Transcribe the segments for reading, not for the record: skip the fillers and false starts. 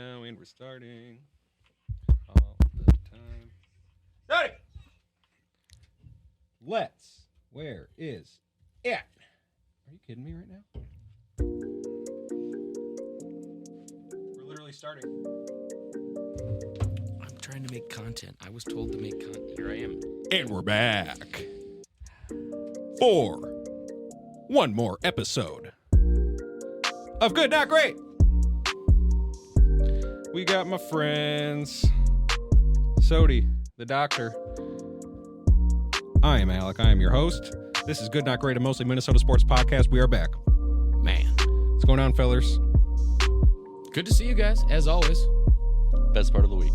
Now and we're starting all the time. Starting! Let's. Where is it? Are you kidding me right now? We're literally starting. I'm trying to make content. I was told to make content. Here I am. And we're back for one more episode of Good Not Great. We got my friends Sodi, the doctor. I am Alec. I am your host. This is Good Not Great, a mostly Minnesota sports podcast. We are back. Man. What's going on, fellers? Good to see you guys, as always. Best part of the week.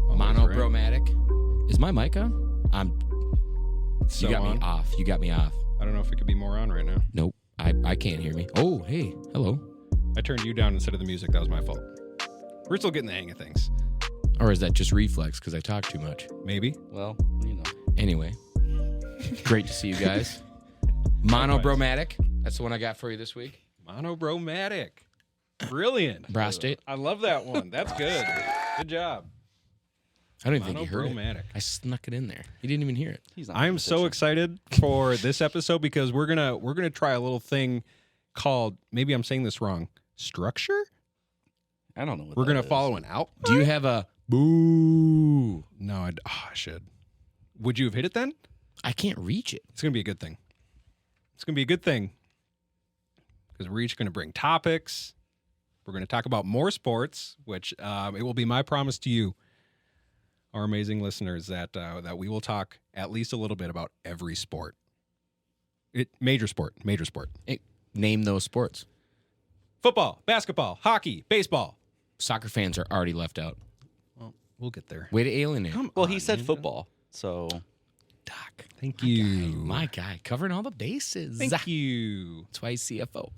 Monobromatic. Is my mic on? So you got on. me off. You got me off. I don't know if it could be more on right now. Nope. I can't hear me. Oh, hey. Hello. I turned you down instead of the music. That was my fault. We're still getting the hang of things. Or is that just reflex because I talk too much? Maybe. Well, you know. Anyway. Great to see you guys. Monobromatic. That's the one I got for you this week. Monobromatic. Brilliant. Brostate. I love that one. That's good. Good job. I don't even think you heard it. Monobromatic. I snuck it in there. You didn't even hear it. He's not I am paying so attention. excited for this episode because we're gonna try a little thing called, maybe I'm saying this wrong, structure. I don't know what We're that gonna is. follow an out. Do you have a boo? No, I should. Would you have hit it then? I can't reach it. It's gonna be a good thing. It's gonna be a good thing because we're each gonna bring topics. We're gonna talk about more sports, which it will be my promise to you, our amazing listeners, that we will talk at least a little bit about every sport. Major sport. Name those sports. Football, basketball, hockey, baseball. Soccer fans are already left out. Well, we'll get there. Way to alienate. Well, he said man. football, so Doc. Thank My you. guy, my guy, covering all the bases. Thank you. That's why he's CFO.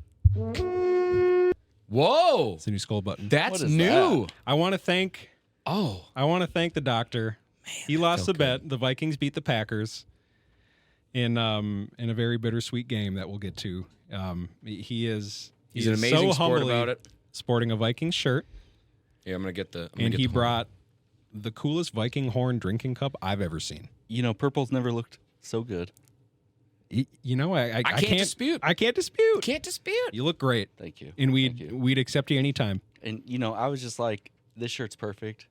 Whoa, It's a new skull button. that's What is new. that? I want to thank the doctor. He lost the felt bet. The Vikings beat the Packers in a very bittersweet game that we'll get to. He's He's an amazing so sport humbly about it. sporting a Vikings shirt, Yeah, I'm gonna get the. and he brought the coolest Viking horn drinking cup I've ever seen. you know, purple's never looked so good. You know, I can't dispute. I can't dispute. Can't dispute. You look great, Thank you. and Thank you. we'd accept you anytime. And you know, I was just like, this shirt's perfect.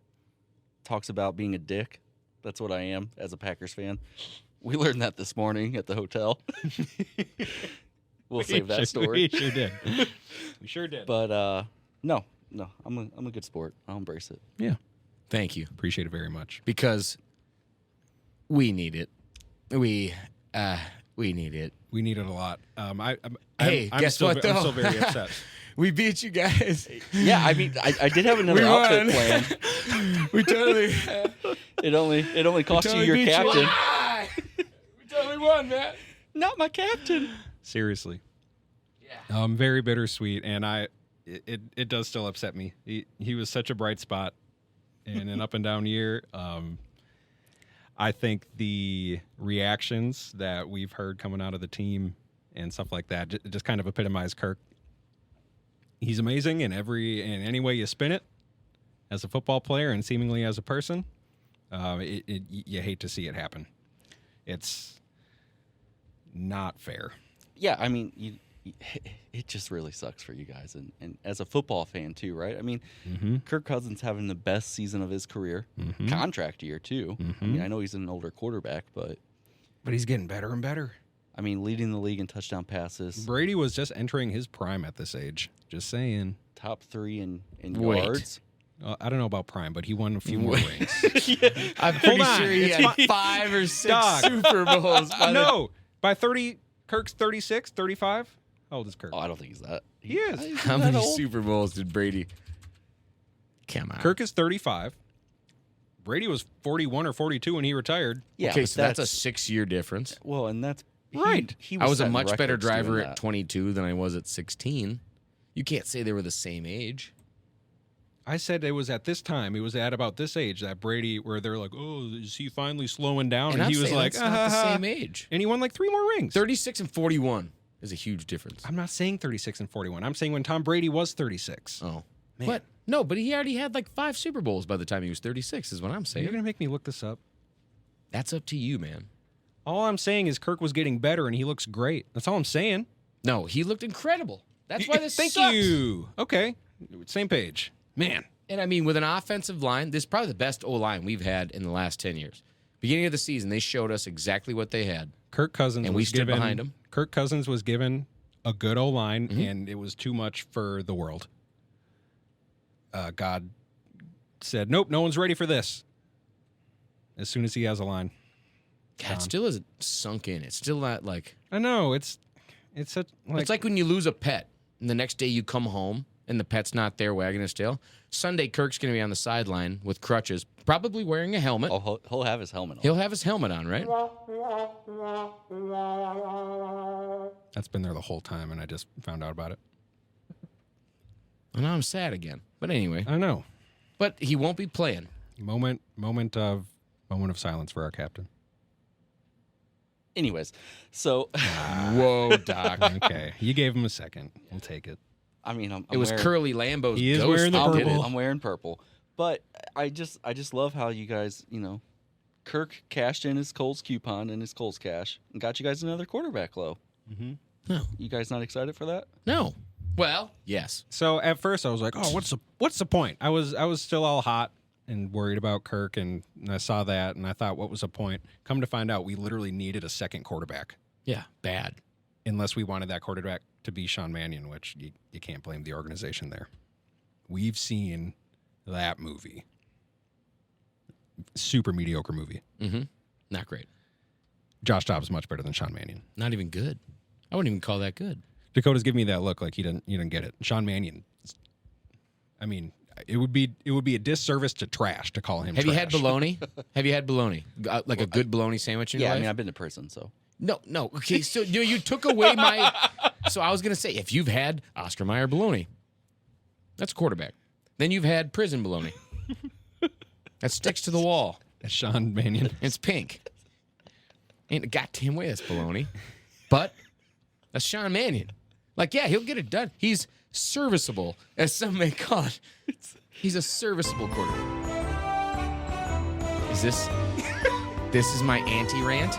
Talks about being a dick. That's what I am as a Packers fan. We learned that this morning at the hotel. We'll save that story. We sure did. We sure did. But no, I'm a good sport. I'll embrace it. Yeah, Thank you, appreciate it very much. because we need it. We need it. We need it a lot. Hey, I'm guess still, what, I'm though? still very upset. We beat you guys. Yeah, I mean, I did have another We outfit won. planned. We totally. It only cost you your beat captain. We totally won, man. Not my captain. Seriously. Yeah. Very bittersweet, and it does still upset me. He was such a bright spot in an up and down year. I think the reactions that we've heard coming out of the team and stuff like that just kind of epitomize Kirk. He's amazing in any way you spin it, as a football player and seemingly as a person. You hate to see it happen. It's not fair. Yeah, I mean, it just really sucks for you guys, and as a football fan too, right? I mean, Kirk Cousins having the best season of his career, contract year too. I mean, I know he's an older quarterback, but But he's getting better and better. I mean, leading the league in touchdown passes, Brady was just entering his prime at this age. Just saying. top 3 in Wait. yards. I don't know about prime, but he won a few more rings. I'm pretty on, sure he it's had fine. 5 or 6 Dog. Super Bowls. By the- No, by 30, Kirk's 36, 35. How old is Kirk? Oh, I don't think he's that. He is. He's How that many old. Super Bowls did Brady? Come on. Kirk is 35. Brady was 41 or 42 when he retired. Yeah, Okay, but so that's a 6-year difference. well, and that's Right. He I was a setting much better records doing driver that. at 22 than I was at 16. You can't say they were the same age. I said it was at this time. It was at about this age that Brady, where they're like, "Oh, is he finally slowing down?" And I'm he was saying like, that's not the "Ah." same age. And he won like 3 more rings. 36 and 41 is a huge difference. I'm not saying 36 and 41. I'm saying when Tom Brady was 36. Oh, Man. what? No, but he already had like 5 Super Bowls by the time he was 36, is what I'm You're saying. gonna make me look this up. That's up to you, man. All I'm saying is Kirk was getting better, and he looks great. That's all I'm saying. No, he looked incredible. That's why this Thank sucks. you. Okay, same page, man. And I mean, with an offensive line, this is probably the best O-line we've had in the last 10 years. Beginning of the season, they showed us exactly what they had. Kirk Cousins And was we stood given, behind him. Kirk Cousins was given a good O line, and it was too much for the world. God said, "Nope, no one's ready for this." As soon as he has a line, God, it still isn't sunk in. It's still not like I know it's such it's like when you lose a pet and the next day you come home and the pet's not there wagging his tail. Sunday, Kirk's going to be on the sideline with crutches, probably wearing a helmet. Oh, he'll have his helmet on. He'll have his helmet on, right? that's been there the whole time, and I just found out about it. And now I'm sad again. But anyway, I know. but he won't be playing. Moment of silence for our captain. Anyways, so Whoa, Doc. Okay, you gave him a second. We'll take it. I mean, I'm It was wearing, Curly Lambeau's He is ghost wearing the that did purple. it. I'm wearing purple, but I just love how you guys, Kirk cashed in his Coles coupon and his Coles cash and got you guys another quarterback low. No. You guys not excited for that? No. Well, yes. So at first I was like, "Oh, what's the point?" I was still all hot and worried about Kirk, and I saw that, and I thought, "What was the point?" Come to find out, we literally needed a second quarterback, Yeah, bad. unless we wanted that quarterback to be Sean Mannion, which you can't blame the organization there. We've seen that movie, super mediocre movie. Mm-hmm. Not great. Josh Dobbs is much better than Sean Mannion. Not even good. I wouldn't even call that good. Dakota's giving me that look like you didn't get it. Sean Mannion. I mean, it would be a disservice to trash to call him. Have trash. you had bologna? Have you had bologna? Like a good bologna sandwich in your Yeah, I life? mean, I've been to prison, so No. Okay, so you took away my. So I was gonna say, if you've had Oscar Mayer bologna, that's quarterback. Then you've had prison bologna. That sticks to the wall. That's Sean Mannion? It's pink. Ain't a goddamn way that's bologna. But that's Sean Mannion. Like, yeah, he'll get it done. He's serviceable, as some may call it. He's a serviceable quarterback. Is this? This is my anti-rant.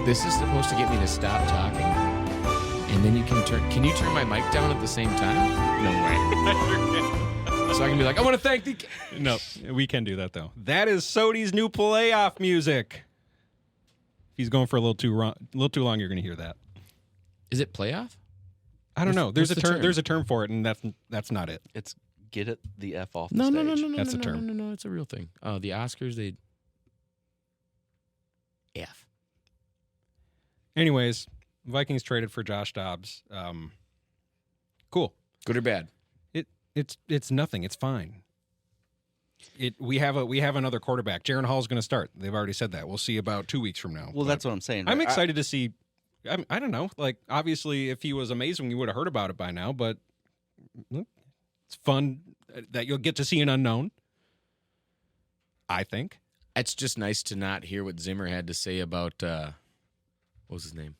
This is supposed to get me to stop talking, and then you can turn. Can you turn my mic down at the same time? No way. So I can be like, I want to thank the. No, we can do that though. That is Sodi's new playoff music. If he's going for a little too long, you're going to hear that. Is it playoff? I don't know. There's what's a the term. term? There's a term for it, and that's not it. it's get it the F off the No, stage. no. That's a term. No. It's a real thing. The Oscars, they. F. Anyways, Vikings traded for Josh Dobbs. Cool. Good or bad? It's nothing. It's fine. We have another quarterback. Jaron Hall's going to start. They've already said that. We'll see about 2 weeks from now. Well, But that's what I'm saying. I'm right? excited to see. I don't know. Like, obviously, if he was amazing, you would have heard about it by now. But it's fun that you'll get to see an unknown. I think. It's just nice to not hear what Zimmer had to say about what was his name?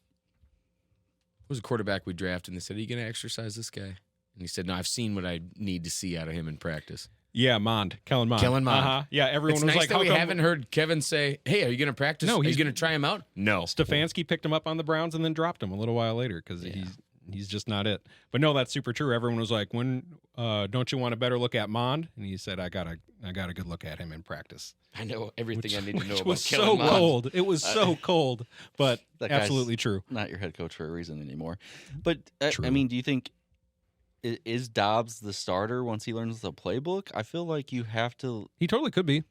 What was a quarterback we drafted? And they said, "Are you going to exercise this guy?" And he said, "No, I've seen what I need to see out of him in practice." Yeah, Kellen Mond. Kellen Mond. Uh-huh. Yeah, everyone It's was nice like, that "How we come haven't heard Kevin say, "Hey, are you going to practice? No, are you he's- going to try him out?" No. Stefanski picked him up on the Browns and then dropped him a little while later because he's just not it." But no, that's super true. Everyone was like, "When don't you want a better look at Mond?" And he said, "I got a good look at him in practice." I know everything I need to know Which about was Kellen so Mond. cold. It was so cold, but That guy's absolutely true. Not your head coach for a reason anymore. But I True. mean, do you think is Dobbs the starter once he learns the playbook? I feel like you have to. He totally could be.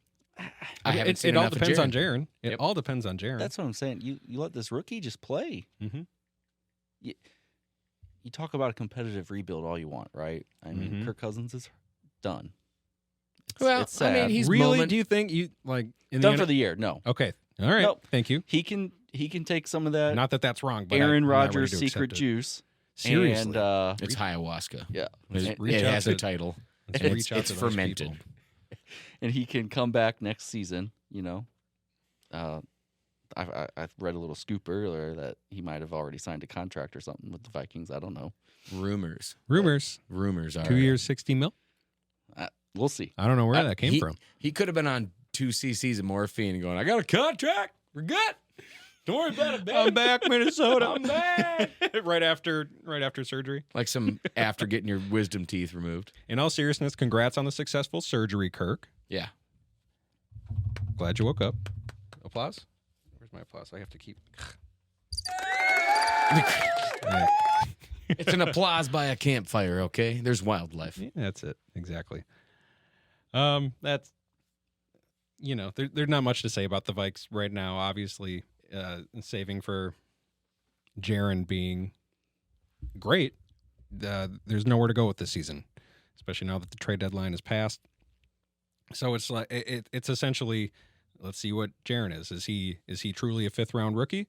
I haven't It seen all enough of depends on Jaron. Jaron. It Yep. all depends on Jaron. That's what I'm saying. You let this rookie just play. Mm-hmm. You talk about a competitive rebuild all you want, right? I mean, Mhm. Kirk Cousins is done. Well, it's I mean, sad. he's Really? moment- Do you think you like in done the for the year. No, Okay. All right. Nope. Thank you. he can take some of that Not that that's wrong, but Aaron I'm not ready Rodgers to secret accept it. juice. Seriously. And It's ayahuasca. yeah, Let's It, reach it out has a to- title. let's It's, reach out it's to those fermented. people. and he can come back next season. I read a little scoop earlier that he might have already signed a contract or something with the Vikings. I don't know. Rumors are 2 years, 60 mil. We'll see. I don't know where that came from. He could have been on 2 cc's of morphine and going, I got a contract. We're good. Don't worry about it, baby. I'm back, Minnesota. I'm back. right after surgery. Like some after getting your wisdom teeth removed. In all seriousness, congrats on the successful surgery, Kirk. Yeah. Glad you woke up. Applause? Where's my applause? I have to keep. Yeah. It's an applause by a campfire, okay? There's wildlife. Yeah, that's it. Exactly. That's, there's not much to say about the Vikes right now. Obviously, saving for Jaron being great, there's nowhere to go with this season, especially now that the trade deadline is passed. So it's like it's essentially, let's see what Jaron is. Is he truly a 5th round rookie?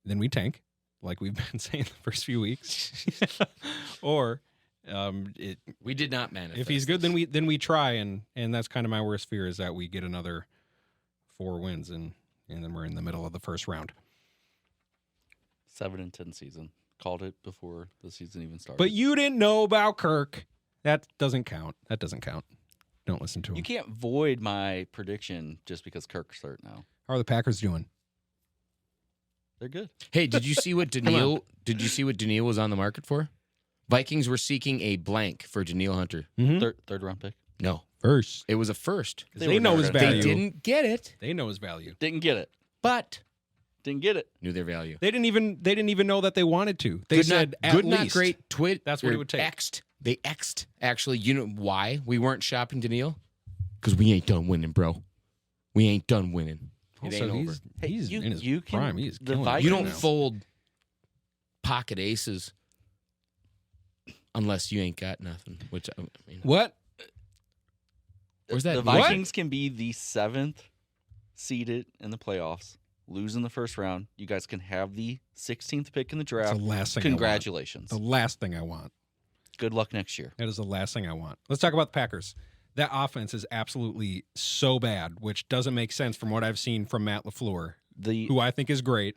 Then we tank, like we've been saying the first few weeks, or we did not manifest. if he's good, then we try, and that's kind of my worst fear is that we get another 4 wins and then we're in the middle of the first round. 7-10 season. Called it before the season even started. But you didn't know about Kirk. That doesn't count. Don't listen to him. You can't void my prediction just because Kirk's hurt now. How are the Packers doing? They're good. Hey, did you see what Daniil was on the market for? Vikings were seeking a blank for Daniil Hunter. Mm-hmm. Third round pick. No. First. It was a first. They know his They value. They didn't get it, They know his value. Didn't get it. but Didn't get it. knew their value. They didn't even know that they wanted to. They Good said not, at good, least. not great. Twit. That's what or it would take. X'd. They X'd. Actually, you know why we weren't shopping Daniil? Because we ain't done winning, bro. We ain't done winning. It Also, ain't over. he's you- in his you can- prime. He's the killing it Vikings- You right don't now. fold pocket aces unless you ain't got nothing. Which I mean, What? where's that? The Vikings can be the 7th seeded in the playoffs, lose in the first round. You guys can have the 16th pick in the That's draft. the last thing Congratulations. I want. The last thing I want. Good luck next year. That is the last thing I want. Let's talk about the Packers. That offense is absolutely so bad, which doesn't make sense from what I've seen from Matt LaFleur, The who I think is great.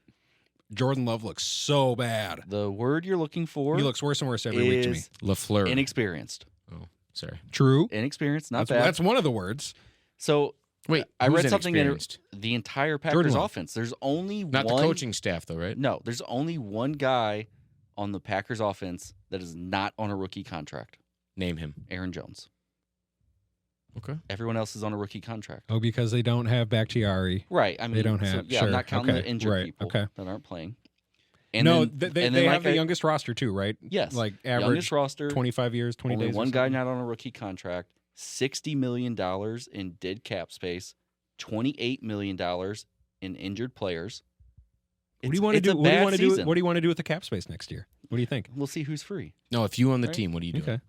Jordan Love looks so bad. the word you're looking for He looks worse and worse every week to me. is LaFleur. inexperienced. Oh, sorry. True. Inexperienced, not That's bad. one of the words. So Wait, I who's read something in inexperienced? the entire Jordan Packers Love. offense. There's only Not one the coaching staff, though, right? No, there's only one guy on the Packers offense that is not on a rookie contract. Name him. Aaron Jones. Okay. Everyone else is on a rookie contract. Oh, because they don't have Bakhtiari. Right. I mean, don't so, have- yeah, sure, I'm not counting okay, the injured right, people okay. that aren't playing. No, then- they and then, have like the I- youngest roster too, right? Yes. Like youngest average roster. 25 years, 20 Only days. or one guy something. not on a rookie contract. $60 million in dead cap space. $28 million in injured players. What do you want to It's a do? What do you bad want to do? season. What do you want to do with the cap space next year? What do you think? We'll see who's free. No, if you own the Right. team, what are you doing? Okay.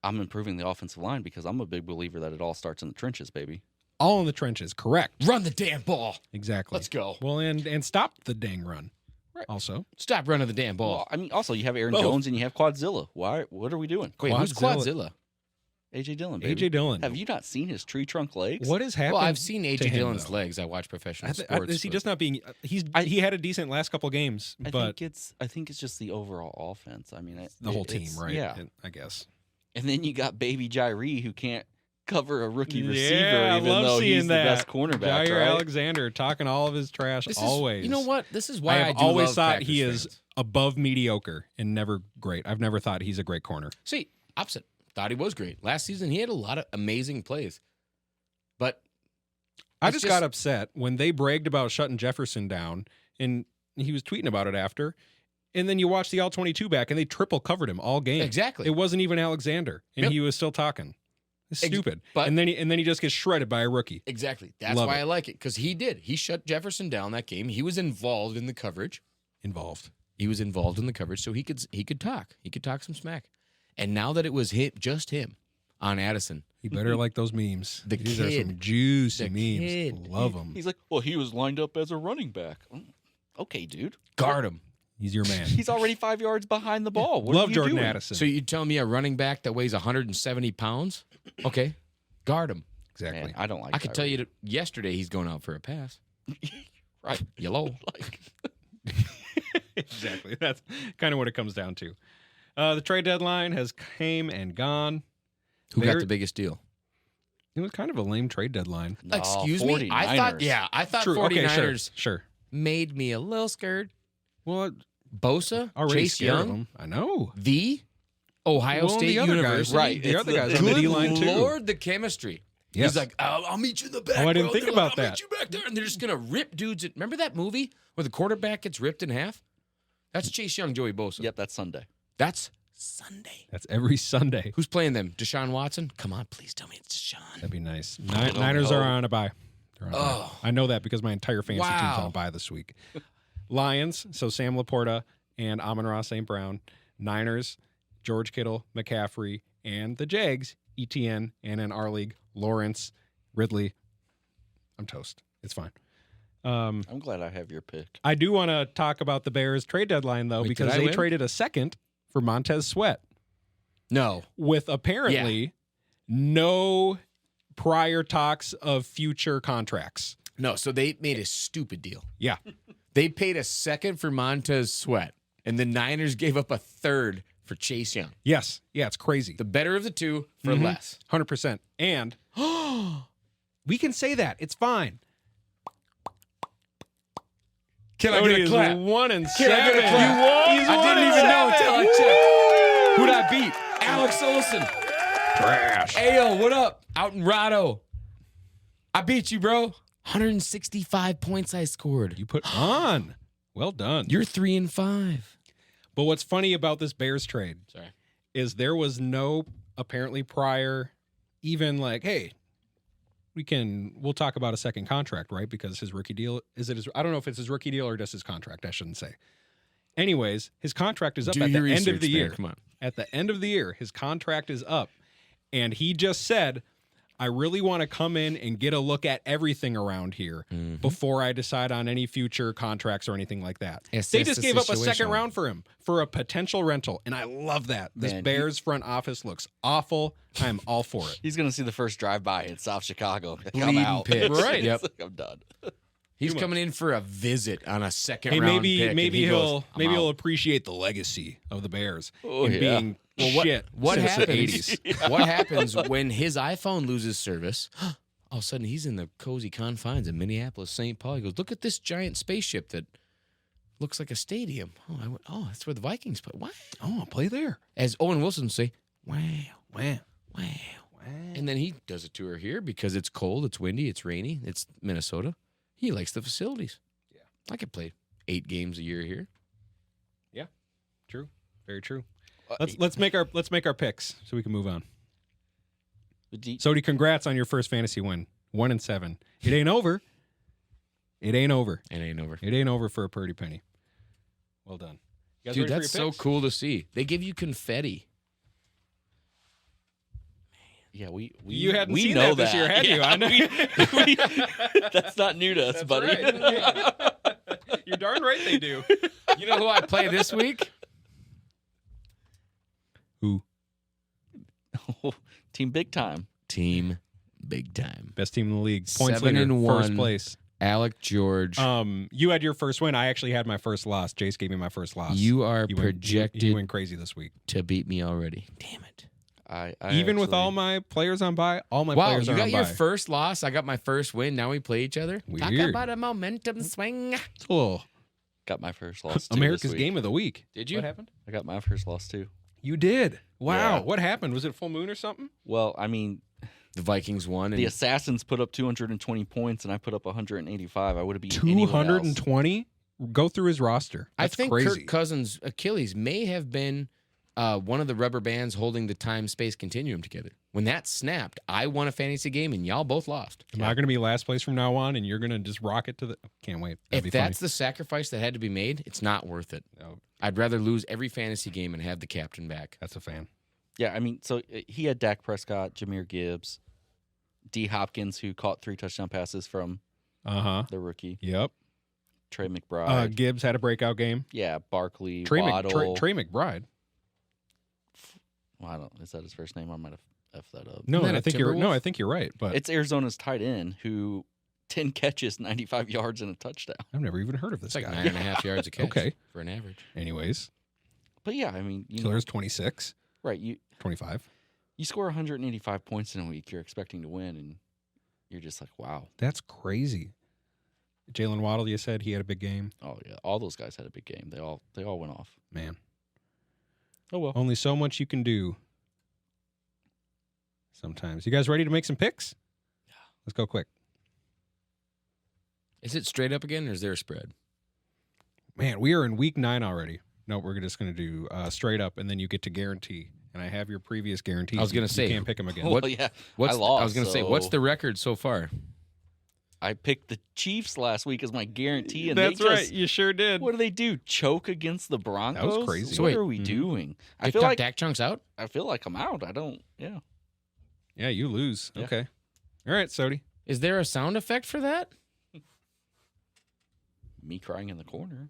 I'm improving the offensive line because I'm a big believer that it all starts in the trenches, baby. All in the trenches. Correct. Run the damn ball. Exactly. Let's go. Well, and stop the dang run. Right. Also, Stop running the damn ball. Well, I mean, also you have Aaron Both. Jones and you have Quadzilla. Why? What are we doing? Wait, who's Quadzilla. Quadzilla? AJ Dillon, baby. AJ Dillon. Have you not seen his tree trunk legs? What has happened? Well, I've seen to AJ him, Dillon's though? legs. I watch professional Is sports. he but- just not being? He had a decent last couple games, I but think it's just the overall offense. I mean, the whole team, it's- right? Yeah. I guess. And then you got Baby Jairi who can't cover a rookie receiver, Yeah, I even love though seeing he's that. the best cornerback. Jair Right? Alexander talking all of his trash This is- always. you know what? This is I why I, have do always love thought Packers he is fans. above mediocre and never great. I've never thought he's a great corner. See, opposite. Thought he was great. Last season, he had a lot of amazing plays. But I It's just just- got upset when they bragged about shutting Jefferson down, and he was tweeting about it after. And then you watch the all-22 back, and they triple covered him all game. exactly. It wasn't even Alexander, and Yep. he was still talking. It's stupid. but- and then he just gets shredded by a rookie. Exactly. That's Love why it. I like it. Because he did. He shut Jefferson down that game. He was involved in the coverage. Involved. He was involved in the coverage, so he could talk. He could talk some smack. And now that it was just him on Addison, He better like those memes. The These are some kid. juicy The memes. kid. Love them. He's like, well, he was lined up as a running back. Okay, dude. guard him. He's your man. He's already 5 yards behind the ball. What Love are you Jordan doing? Addison. So you tell me a running back that weighs 170 pounds? Okay, guard him. exactly. Man, I don't like. I could tell you that yesterday he's going out for a pass. Right. Yellow. Like, Exactly. That's kind of what it comes down to. The trade deadline has came and gone. Who Bear- got the biggest deal? It was kind of a lame trade deadline. no, Excuse me? I thought 49ers Sure. made me a little scared. Well, Bosa, already Chase scared of Young, him. I know. the Ohio Well, State the other University. guys, Right, The it's other the- guys on the Good D-line too. Lord, the chemistry. Yes. He's like, I'll meet you in the back. Oh, I didn't bro." think They're about I'll that. meet you back there, and they're just gonna rip dudes. Remember that movie where the quarterback gets ripped in half? That's Chase Young, Joey Bosa. Yep, that's Sunday. That's Sunday. That's every Sunday. Who's playing them? Deshaun Watson? Come on, please tell me it's Deshaun. That'd be nice. don't Niners know. are on a bye. They're on a bye. Oh. I know that because my entire fantasy team's Wow. on a bye this week. Lions, so Sam Laporta and Amon-Ra St. Brown. Niners, George Kittle, McCaffrey, and the Jags, ETN, and in our league, Lawrence, Ridley. I'm toast. It's fine. I'm glad I have your pick. I do want to talk about the Bears trade deadline, though, Wait, because did I they win? traded a second for Montez Sweat No. with apparently no prior talks of future contracts. No, so they made a stupid deal. Yeah. They paid a second for Montez Sweat, and the Niners gave up a third for Chase Young. Yes. Yeah, it's crazy. The better of the two for Mhm. less. 100%. And we can say that. It's fine. Can Cody is 1-7. Can I get a clap? You won. He's I didn't even know until I checked. Who'd I beat? Alex Olson. Trash. Ayo, what up? Out in Rado. I beat you, bro. 165 points I scored. You put on. Well done. You're 3-5. But what's funny about this Bears trade Sorry. is there was no apparently prior, even like, hey, we'll talk about a second contract, right? Because his rookie deal, I don't know if it's his rookie deal or just his contract, I shouldn't say. Anyways, his contract is up Do at your the end of research, the man. year. Come on. At the end of the year, his contract is up. And he just said, I really want to come in and get a look at everything around here before I decide on any future contracts or anything like that. Assess They just the gave up a situation. second round for him for a potential rental. And I love that. This Man, Bears front office looks awful. I'm all for it. He's going to see the first drive-by in South Chicago. I'm Bleeding out. pits. Right. Yep. I'm done. He's coming in for a visit on a second Hey, round maybe pick, and maybe he he'll goes, "I'm he'll out." appreciate the legacy of the Bears Oh, and yeah. being shit What since the happens? 80s. What happens when his iPhone loses service? All of a sudden, he's in the cozy confines of Minneapolis, St. Paul. He goes, "Look at this giant spaceship that looks like a stadium." Oh, I went, "Oh, that's where the Vikings play." Wow. Oh, I'll play there. As Owen Wilson would say, "Wow, Wow. wow." And then he does a tour here because it's cold, it's windy, it's rainy, it's Minnesota. He likes the facilities. Yeah. I could play 8 games a year here. True. Very true. Let's make our picks so we can move on. Sodi, congrats on your first fantasy win. 1-7. It ain't over. It ain't over. It ain't over. It ain't over for a Purdy penny. Well done. You guys Dude, ready for that's your so picks? cool to see. They give you confetti. Yeah, we You hadn't we seen know that this year, had you? Yeah, I know. that's not new to us, That's buddy. right. You're darn right they do. You know who I play this week? Who? Team big time. Team Big Time. Best team in the league. Points 7 leader. and First 1. place. Alec George. You had your first win. I actually had my first loss. Jace gave me my first loss. You are He went- projected He went crazy this week. to beat me already. Damn it. I Even with actually- all my players on bye, all my Wow, players you are got on your bye. first loss. I got my first win. Now we play each other. Talk Weird. about a momentum swing. It's a little got my first loss. Too America's this week. game of the week. Did you? What happened? I got my first loss too. You did. Wow. Yeah. What happened? Was it full moon or something? Well, I mean, The Vikings won. And the Assassins put up 220 points, and I put up 185. I would have beaten anyone else. 220? Go through his roster. I That's think crazy. Kirk Cousins' Achilles may have been one of the rubber bands holding the time-space continuum together. When that snapped, I won a fantasy game, and y'all both lost. Am I going to be last place from now on, and you're going to just rock it to the... Can't wait. That'd If be that's the sacrifice that had to be made, it's not worth it. funny. Oh, I'd rather lose every fantasy game and have the captain back. that's a fan. Yeah, I mean, so he had Dak Prescott, Jameer Gibbs, D. Hopkins, who caught 3 touchdown passes from Uh-huh. the rookie, Yep. Trey McBride. Gibbs had a breakout game. Yeah, Barkley, Trey Waddle. McBride. Well, I don't. Is that his first name? I might have effed that up. No, Isn't that I a think you're Timberwolf? I think you're right. But It's Arizona's tight end who 10 catches, 95 yards, and a touchdown. I've never even heard of this It's like guy. 9.5 yards a catch. Okay. For an average. Anyways, But yeah, I mean, you know, Killer's 26, right? You 25. score 185 points in a week, you're expecting to win, and you're just like, wow. That's crazy. Jalen Waddle, you said he had a big game. Oh yeah, all those guys had a big game. They all went off. Man, Oh well. only so much you can do sometimes. You guys ready to make some picks? Yeah. Let's go quick. Is it straight up again, or is there a spread? Man, we are in week 9 already. No, we're just going to do straight up, and then you get to guarantee. And I have your previous guarantees. I was gonna You say, can't pick them again. What- Well, yeah, What's I lost. was going to say, what's so the record so far? I picked the Chiefs last week as my guarantee, and That's they just, right. You sure did. What do they do? Choke against the Broncos? crazy. So What wait, are we mhm. doing? I Dak- feel like Dak Chunks out? I'm out. I don't. Yeah. Yeah, you lose. Yeah. Okay. All right, Sody. Is there a sound effect for that? Me crying in the corner.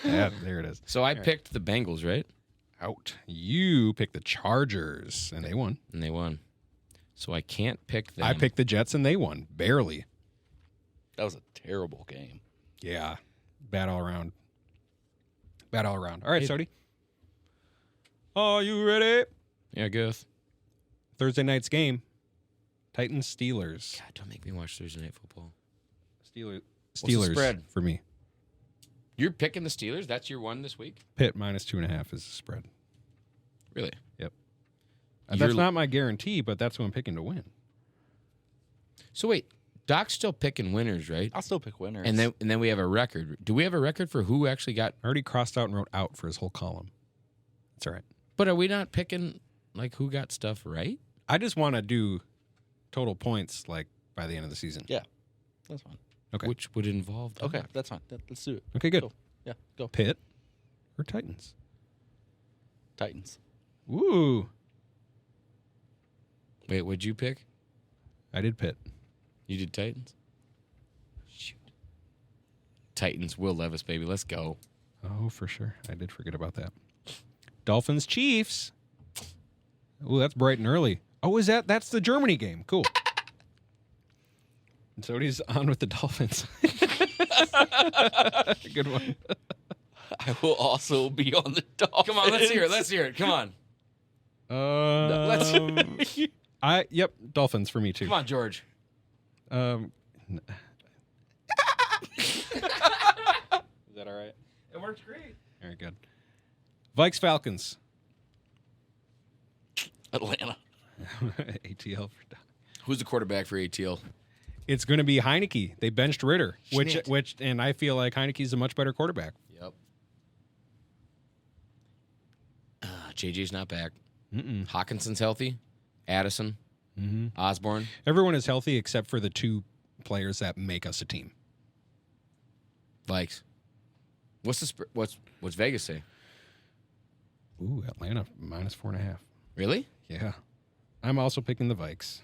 Yeah, there it is. So I picked the Bengals, right? Out. You picked the Chargers, and they won. And they won. So I can't pick them. I picked the Jets, and they won. Barely. That was a terrible game. Yeah. Bad all around. Bad all around. All right, Hey. Sody. Are you ready? Yeah, Guth. Thursday night's game. Titans Steelers. God, don't make me watch Thursday Night Football. Steelers. the Steelers spread? for me. You're picking the Steelers? That's your one this week? Pitt minus 2.5 is the spread. Really? Yep. You're- That's not my guarantee, but that's who I'm picking to win. So wait, Doc's still picking winners, right? I'll still pick winners. And then we have a record. Do we have a record for who actually got? I already crossed out and wrote out for his whole column. It's all right. But are we not picking like who got stuff right? I just want to do total points like by the end of the season. yeah, that's fine. Okay. Which would involve Doc. Okay, that's fine. Let's do it. Okay, good. Cool. Yeah, go Pitt or Titans? Titans. Ooh. Wait, what'd you pick? I did Pitt. You did Titans? Shoot. Titans, Will Levis, baby. Let's go. Oh, for sure. I did forget about that. Dolphins Chiefs. Ooh, that's bright and early. Oh, that's the Germany game. Cool. And Sody's on with the Dolphins. Good one. I will also be on the Dolphins. Come on, let's hear it. Let's hear it. Come on. Let's. Yep, Dolphins for me too. Come on, George. Is that all right? It works great. Very good. Vikes Falcons. Atlanta. ATL for Doc. Who's the quarterback for ATL? It's going to be Heineke. They benched Ritter, Schmidt. and I feel like Heineke's a much better quarterback. Yep. JJ's not back. Mm-mm. Hawkinson's healthy. Addison. Mm-hmm. Osborne. Everyone is healthy except for the two players that make us a team. Vikes. What's Vegas say? Ooh, Atlanta minus 4.5. Really? Yeah, I'm also picking the Vikes.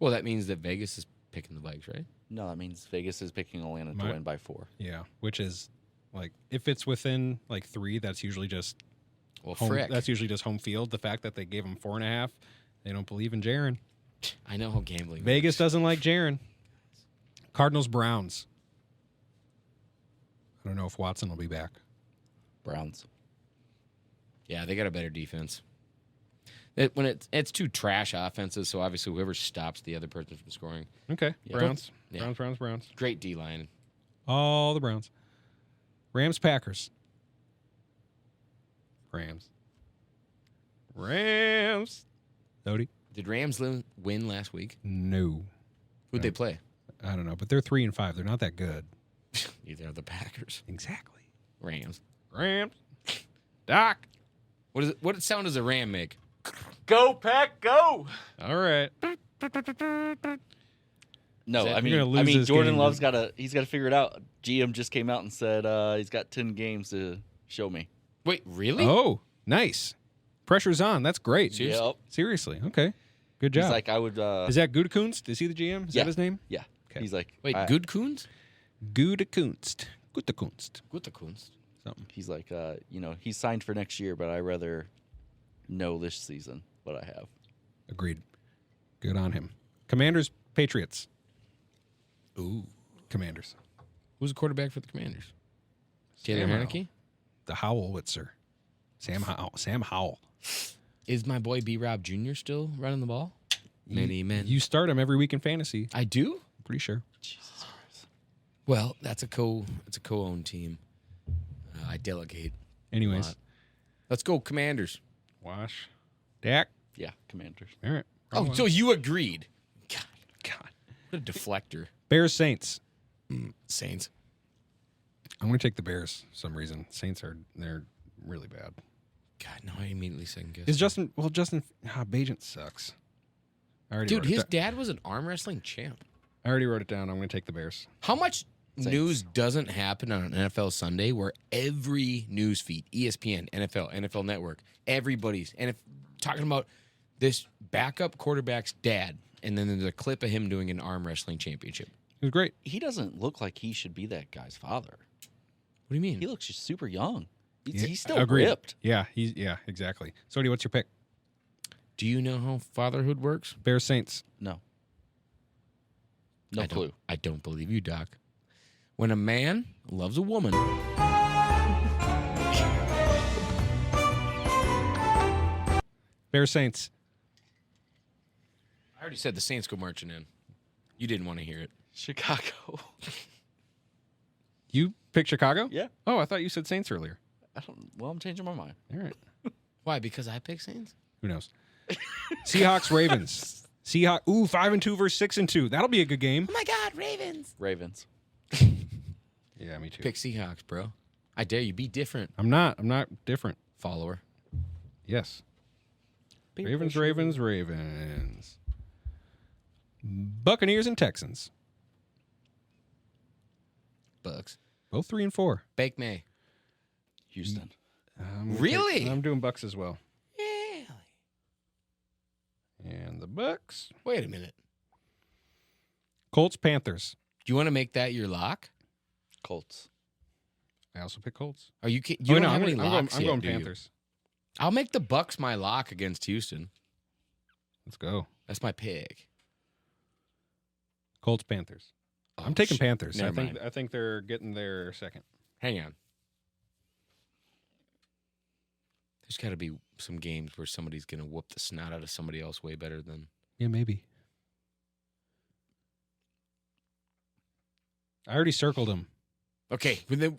Well, that means that Vegas is picking the Vikes, right? No, that means Vegas is picking Atlanta to My- win by 4. Yeah, which is like if it's within like 3, that's usually just Well, home. frick. That's usually just home field. The fact that they gave him 4.5, they don't believe in Jaron. I know how gambling Vegas works. doesn't like Jaron. Cardinals Browns. I don't know if Watson will be back. Browns. Yeah, they got a better defense. It's two trash offenses, so obviously whoever stops the other person from scoring. Okay, Yeah. Browns. Yeah. Browns. Great D line. All the Browns. Rams Packers. Rams. Cody? Did Rams win last week? No. Who'd they play? I don't know, but they're 3-5. They're not that good. Either of the Packers. Exactly. Rams. Rams. Doc. What sound does a ram make? Go, Pack, go! All right. No, Is that- I mean, You're gonna lose this Jordan game, Love's dude. he's got to figure it out. GM just came out and said he's got 10 games to show me. Wait, really? Oh, nice. Pressure's on. That's great. Seriously? Yep. Seriously. Okay. Good He's job. like, I would. Is that Gutekunst? Is he the GM? Is Yeah. that his name? Yeah. Okay. He's like, Wait, I- Good Coons? Gutekunst. Gutekunst. Guter Coons. Something. He's like, he's signed for next year, but I rather know this season what I have. Agreed. Good on him. Commanders, Patriots. Ooh. Commanders. Who's the quarterback for the Commanders? Taylor Sam Haneke? The Howlwitzer. Sam Howell. Is my boy B-Rob Jr. still running the ball? Many men. You start him every week in fantasy. I do? I'm pretty sure. Jesus Christ. Well, it's a co-owned team. I delegate. Anyways. lot. Let's go Commanders. Wash. Dak. Yeah, Commanders. All right. Oh, so you agreed. God. What a deflector. Bears, Saints. Saints. I'm going to take the Bears for some reason. Saints they're really bad. God, no, I immediately second guess. Is Justin Bajent sucks. I already Dude, wrote it his down. dad was an arm wrestling champ. I already wrote it down. I'm going to take the Bears. How much Saints. news doesn't happen on an NFL Sunday where every news feed, ESPN, NFL, NFL Network, everybody's talking about this backup quarterback's dad, and then there's a clip of him doing an arm wrestling championship. It was great. He doesn't look like he should be that guy's father. What do you mean? He looks just super young. Yeah, He's still agreed. ripped. Yeah, exactly. Sody, what's your pick? Do you know how fatherhood works? Bears, Saints. No. No I clue. I don't believe you, Doc. When a man loves a woman, Bears, Saints. I already said the Saints go marching in. You didn't want to hear it. Chicago. You picked Chicago? Yeah. Oh, I thought you said Saints earlier. Well, I'm changing my mind. All right. Why? Because I picked Saints? Who knows? Seahawks, Ravens. 5-2 versus 6-2. That'll be a good game. Oh my God, Ravens. Ravens. Yeah, me too. Pick Seahawks, bro. I dare you. Be different, I'm not different. follower. Yes. Ravens. Buccaneers and Texans. Bucks. Both 3-4. Bake May. Houston. Really? I'm doing Bucks as well. Really? And the Bucks. Wait a minute. Colts, Panthers. Do you want to make that your lock? Colts. I also pick Colts. Are you kidding? You Oh, don't no, have I'm any going, locks I'm yet, going do you? Panthers. I'll make the Bucks my lock against Houston. Let's go. That's my pick. Colts, Panthers. Oh, I'm taking shit. Panthers. Never mind. I think they're getting their second. Hang on. There's got to be some games where somebody's going to whoop the snot out of somebody else way better than. Yeah, maybe. I already circled them. Okay, but then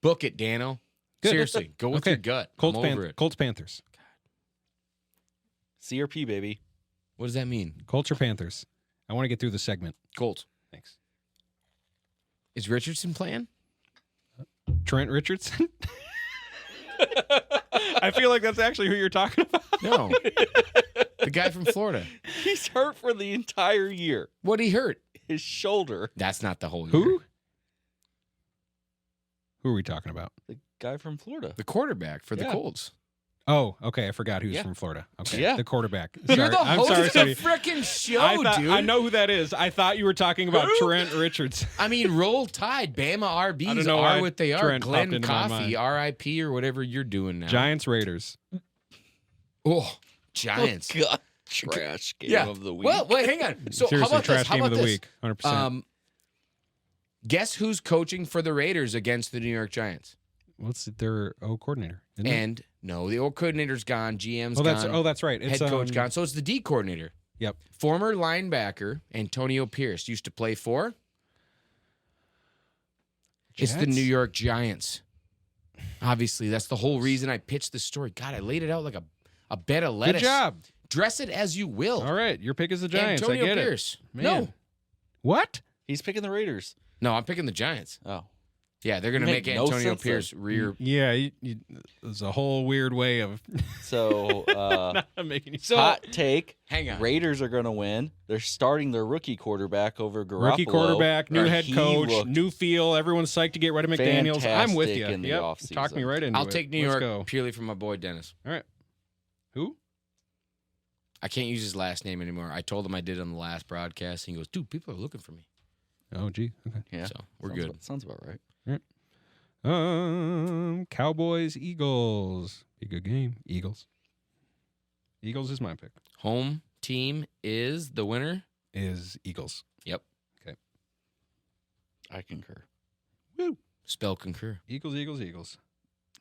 book it, Dano. Good. Seriously, go with Okay. your gut. Colts, I'm over it. Colts, Panthers. CRP, baby. What does that mean? Colts or Panthers? I want to get through the segment. Colts. Thanks. Is Richardson playing? Trent Richardson? I feel like that's actually who you're talking about. No. The guy from Florida. He's hurt for the entire year. What'd he hurt? His shoulder. That's not the whole year. Who? Who are we talking about? The guy from Florida. The quarterback for the Yeah. Colts. Oh, okay. I forgot who's Yeah. from Florida. Okay. Yeah. The quarterback. You're Sorry. the I'm host sorry, of Sonny. the freaking show, dude. I know who that is. I thought you were talking about Trent Richardson. I mean, roll tide. Bama I RBs don't know are why what they are. Trent popped Glenn into my Coffee, mind. RIP, or whatever you're doing now. Giants, Raiders. Oh, Giants. Oh, God. Trash game Yeah. of the week. Well, wait, hang on. So Seriously, how about trash this? How game about of the this? week. 100%. Guess who's coaching for the Raiders against the New York Giants? What's their coordinator? Isn't it? And no, the old coordinator's gone. GM's Oh, that's gone. right. It's Head coach gone. So it's the D coordinator. Yep. Former linebacker Antonio Pierce used to play for. It's the Jets? New York Giants. Obviously, that's the whole reason I pitched this story. God, I laid it out like a bed of lettuce. Good job. Dress it as you will. All right, your pick is the Giants. Antonio I get Pierce. it. Man. No, What? He's picking the Raiders. no, I'm picking the Giants. Oh. Yeah, they're gonna make Make no Antonio sense Pierce then. rear. Yeah, there's a whole weird way of So, not making you. hot take. Hang on. Raiders are going to win. They're starting their rookie quarterback over Garoppolo. Rookie quarterback, new and head he coach, looked new feel. Everyone's psyched to get rid of McDaniels. I'm with you. fantastic in the Yep. offseason. Talk me right into I'll it. take New Let's York go. purely for my boy Dennis. All right. Who? I can't use his last name anymore. I told him I did on the last broadcast. And he goes, dude, people are looking for me. Oh, gee. Okay. Yeah. So we're sounds good. sounds about right. Cowboys, Eagles. Be a good game. Eagles. Eagles is my pick. Home team is the winner. is Eagles. Yep. I concur. Spell concur. Eagles, Eagles, Eagles.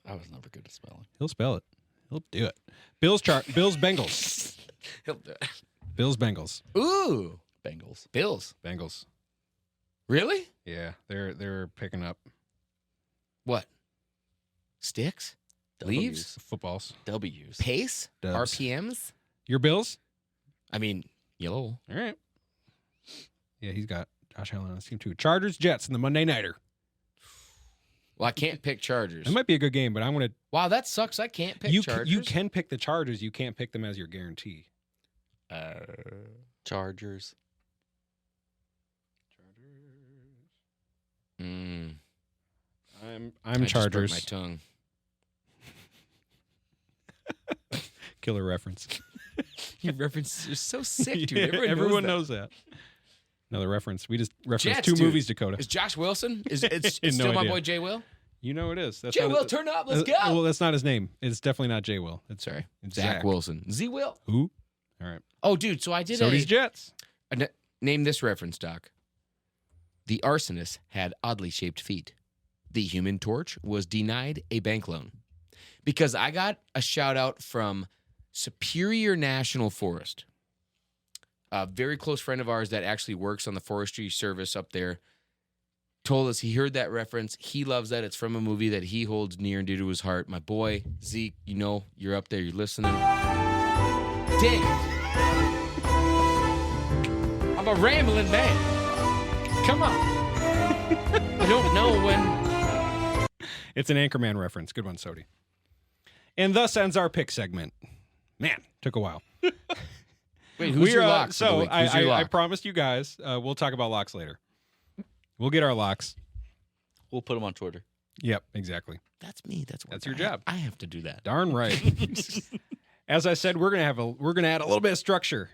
I was never good at spelling. He'll spell it. He'll do it. Bills, Bengals. He'll do it. Bills, Bengals. Ooh. Bengals. Bills. Bengals. Really? Yeah, they're picking up What? Sticks? Leaves? W's. footballs. W's. Pace? Dubs. RPMs? Your Bills? I mean, yellow. All right. Yeah, he's got Josh Allen on his team too. Chargers, Jets in the Monday Nighter. Well, I can't pick Chargers. It might be a good game, but I'm gonna. Wow, that sucks. I can't pick Chargers. You can pick the Chargers. You can't pick them as your guarantee. Chargers. Mm, I'm I just broke Chargers. my tongue. Killer reference. Your references are so sick, dude. Yeah, Everyone knows that. Another reference. We just referenced Jets, 2 dude. movies, Dakota. Is Josh Wilson? It's No still my idea. boy Jay Will? You know it is. That's Jay not Will, turn up. Let's go. Well, that's not his name. It's definitely not Jay Will. It's Sorry. It's Zach Wilson. Z Will. Who? All right. Oh, dude. So I did So these Jets. name this reference, Doc. The arsonist had oddly shaped feet. The Human Torch was denied a bank loan. Because I got a shout out from Superior National Forest. A very close friend of ours that actually works on the forestry service up there told us he heard that reference. He loves that. It's from a movie that he holds near and dear to his heart. My boy, Zeke, you know, you're up there. You're listening. Dang it. I'm a rambling man. Come on. I don't know when. It's an Anchorman reference. Good one, Sodi. And thus ends our pick segment. Man, took a while. Wait, who's your lock? So I lock? promised you guys we'll talk about locks later. We'll get our locks. We'll put them on Twitter. Yep, exactly. That's me. That's your job. I have to do that. Darn right. As I said, we're gonna add a little bit of structure,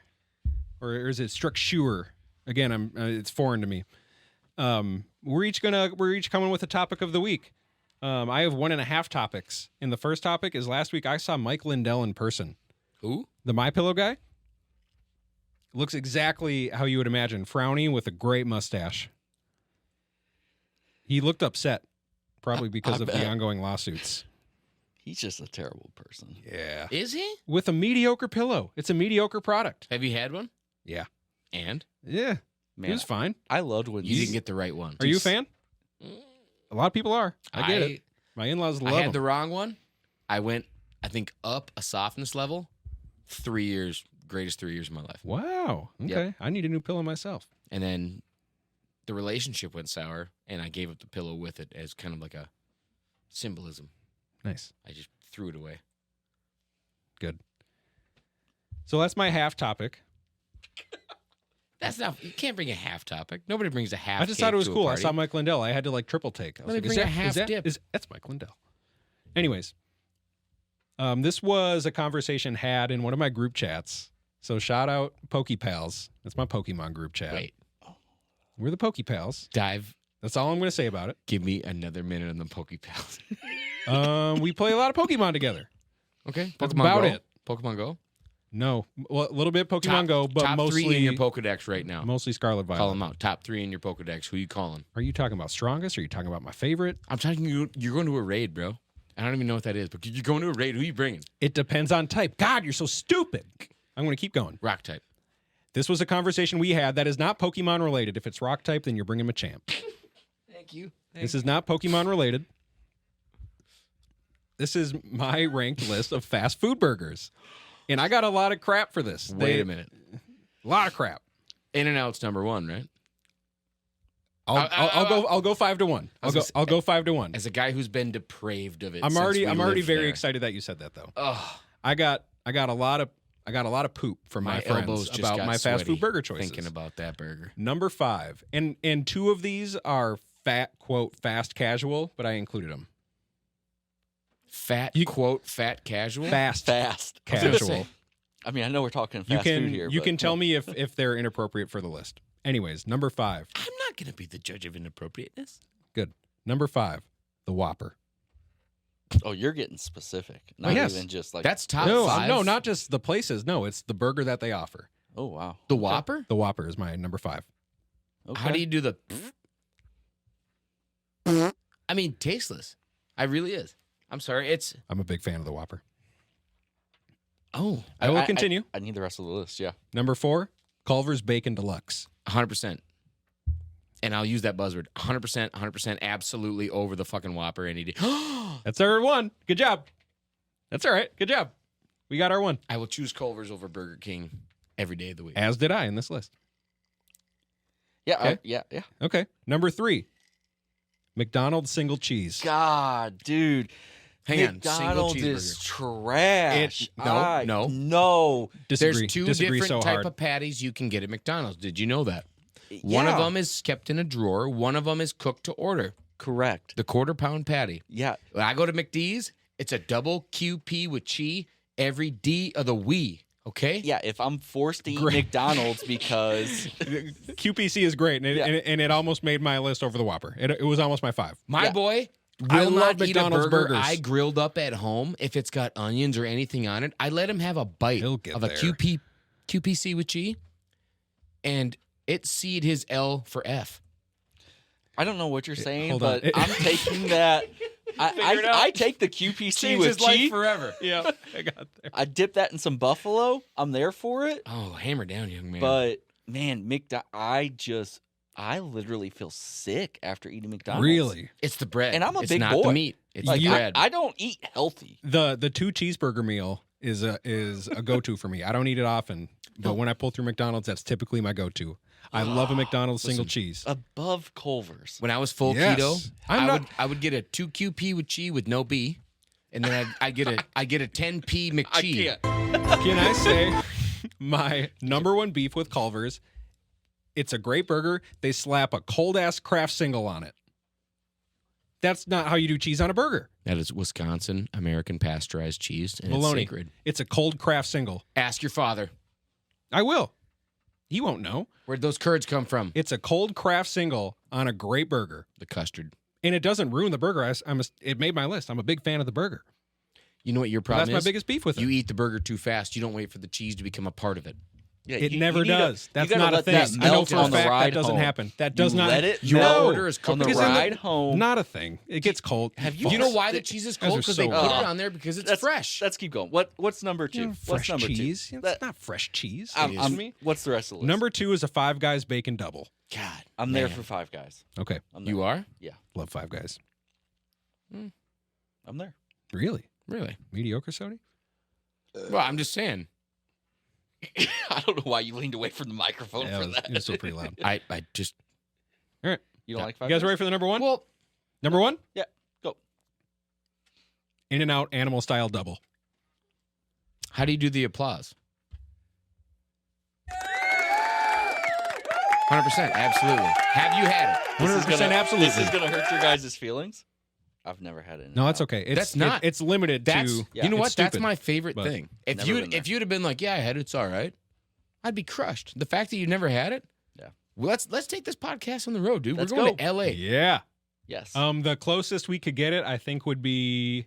or is it structure? Again, it's foreign to me. We're each coming with a topic of the week. I have 1.5 topics, and the first topic is last week I saw Mike Lindell in person. Who? The MyPillow guy. Looks exactly how you would imagine, frowny with a great mustache. He looked upset, probably because of the ongoing lawsuits. He's just a terrible person. Yeah. Is he? With a mediocre pillow. It's a mediocre product. Have you had one? Yeah. And? Yeah. Man, It was fine. I loved when You didn't get the right one. Are you a fan? A lot of people are. I get it. My in-laws I love had them. the wrong one. I went, I think, up a softness level. 3 years, greatest 3 years of my life. Wow. Okay. Yep. I need a new pillow myself. And then the relationship went sour, and I gave up the pillow with it as kind of like a symbolism. Nice. I just threw it away. Good. So that's my half topic. That's not, you can't bring a half topic. Nobody brings a half I just cake thought it was to a cool. I party. saw Mike Lindell. I had to triple take. I was Let me like, bring a half dip. That's Mike Lindell. Anyways, this was a conversation had in one of my group chats. So shout out PokePals. That's my Pokemon group chat. Wait, We're the PokePals. dive. That's all I'm going to say about it. Give me another minute on the PokePals. We play a lot of Pokemon together. Okay, That's Pokemon about Go. it. Pokemon Go. No, well, a little bit Pokemon Go, but top mostly 3 in your Pokedex right now. mostly Scarlet Violet. Call them out. Top 3 in your Pokedex. Who you calling? Are you talking about strongest? Or are you talking about my favorite? I'm talking you. You're going to a raid, bro. I don't even know what that is, but you're going to a raid. Who you bringing? It depends on type. God, you're so stupid. I'm going to keep going. Rock type. This was a conversation we had that is not Pokemon related. If it's rock type, then you're bringing Machamp. Thank you. This is not Pokemon related. This is my ranked list of fast food burgers. And I got a lot of crap for this. Wait a minute. A lot of crap. In-N-Out's number 1, right? I'll go 5-1. I'll go 5-1. As a guy who's been depraved of it, I'm since already we lived very there. excited that you said that though. Oh, I got a lot of poop from my elbows friends just about got my fast sweaty food burger choices. thinking about that burger. Number 5, and 2 of these are fast casual, but I included them. Fat casual. Fast Fast. I was gonna casual. say, I mean, I know we're talking You fast can food here. you but, can tell me if they're inappropriate for the list. Anyways, number 5. I'm not going to be the judge of inappropriateness. Good. Number 5, the Whopper. Oh, you're getting specific. Not yes. even just like That's top No, 5. no, not just the places. No, it's the burger that they offer. Oh wow. The Whopper? The Whopper is my number 5. Okay. How do you do the? I mean, tasteless. I really is. I'm sorry. It's I'm a big fan of the Whopper. oh, I will continue. I need the rest of the list. Yeah. Number 4, Culver's Bacon Deluxe. 100%. And I'll use that buzzword. 100%, 100%, absolutely over the fucking Whopper any day. That's our one. Good job. That's all right. Good job. We got our one. I will choose Culver's over Burger King every day of the week. As did I in this list. Yeah. Okay. Yeah. Okay. Number 3, McDonald's single cheese. God, dude. Hang on, McDonald's single is cheeseburger. trash. No. Disagree. There's 2 Disagree different so type hard. of patties you can get at McDonald's. Did you know that? One of them is kept in a drawer. One of them is cooked to order. correct. The quarter-pound patty. Yeah. When I go to McD's, it's a double QP with cheese every D of the we. Okay? Yeah. If I'm forced to eat Great. McDonald's because QPC is great, and it, Yeah. and it almost made my list over the Whopper. It was almost my 5. My Yeah. boy I will love not eat McDonald's a burger burgers. I grilled up at home if it's got onions or anything on it. I let him have a bite He'll get of a there. QPC with cheese, and it C'd his L for F. I don't know what you're saying, hold on. but I'm taking that. I take the QPC with cheese. forever. Yeah, I got there. I dip that in some buffalo. I'm there for it. Oh, hammer down, young man. But man, I literally feel sick after eating McDonald's. Really? it's the bread. And I'm a it's big not boy. the meat. It's Like the bread. I don't eat healthy. The 2 cheeseburger meal is a go-to for me. I don't eat it often, but when I pull through McDonald's, that's typically my go-to. I love a McDonald's single cheese. Above Culver's. When I was full Yes. keto, I would get a 2 QP with cheese with no B, and then I'd get a 10P McChee. Can I say my number 1 beef with Culver's? It's a great burger. They slap a cold-ass Kraft single on it. That's not how you do cheese on a burger. That is Wisconsin American pasteurized cheese, and it's Baloney. sacred. It's a cold Kraft single. Ask your father, I will. He won't know. where'd those curds come from? It's a cold Kraft single on a great burger. The custard. And it doesn't ruin the burger. It made my list. I'm a big fan of the burger. You know what your But problem that's is? my biggest beef with it. You eat the burger too fast. You don't wait for the cheese to become a part of it. Yeah, It you never need to- does. you That's gotta not a let thing. that I know melt for a on the fact that ride doesn't home. happen. That does You not. let it Your melt order is on the cooked. ride home. Not a thing. It gets cold. Have you You know why the cheese is guys cold? are Because so they put wrong. it on there because it's Let's- fresh. Let's keep going. What's number 2? What's Fresh number cheese. 2? That's not fresh cheese. I'm- Excuse me. what's the rest of the list? Number 2 is a Five Guys bacon double. God, I'm there man. for Five Guys. Okay, I'm there. You are? love Five Guys. I'm there. Really Really? mediocre, Sony? Well, I'm just saying. I don't know why you leaned away from the microphone Yeah, for that. it was still pretty loud. I just All right, You don't like you Five guys Guys? ready for the number 1? well, Number 1, Yeah, go. In-N-Out animal style double. how do you do the applause? 100%, absolutely. Have you had it? 100% absolutely. This is gonna hurt your guys' feelings. I've never had it. No, that's okay. It's That's not- It's limited That's to. Yeah. you know it's what? That's stupid, my favorite but thing. If never you been there. if you'd have been like, yeah, I had it, it's all right, I'd be crushed. The fact that you never had it, Yeah. Well, let's take this podcast on the road, dude. Let's We're going go. to L.A. Yeah. Yes. The closest we could get it, I think, would be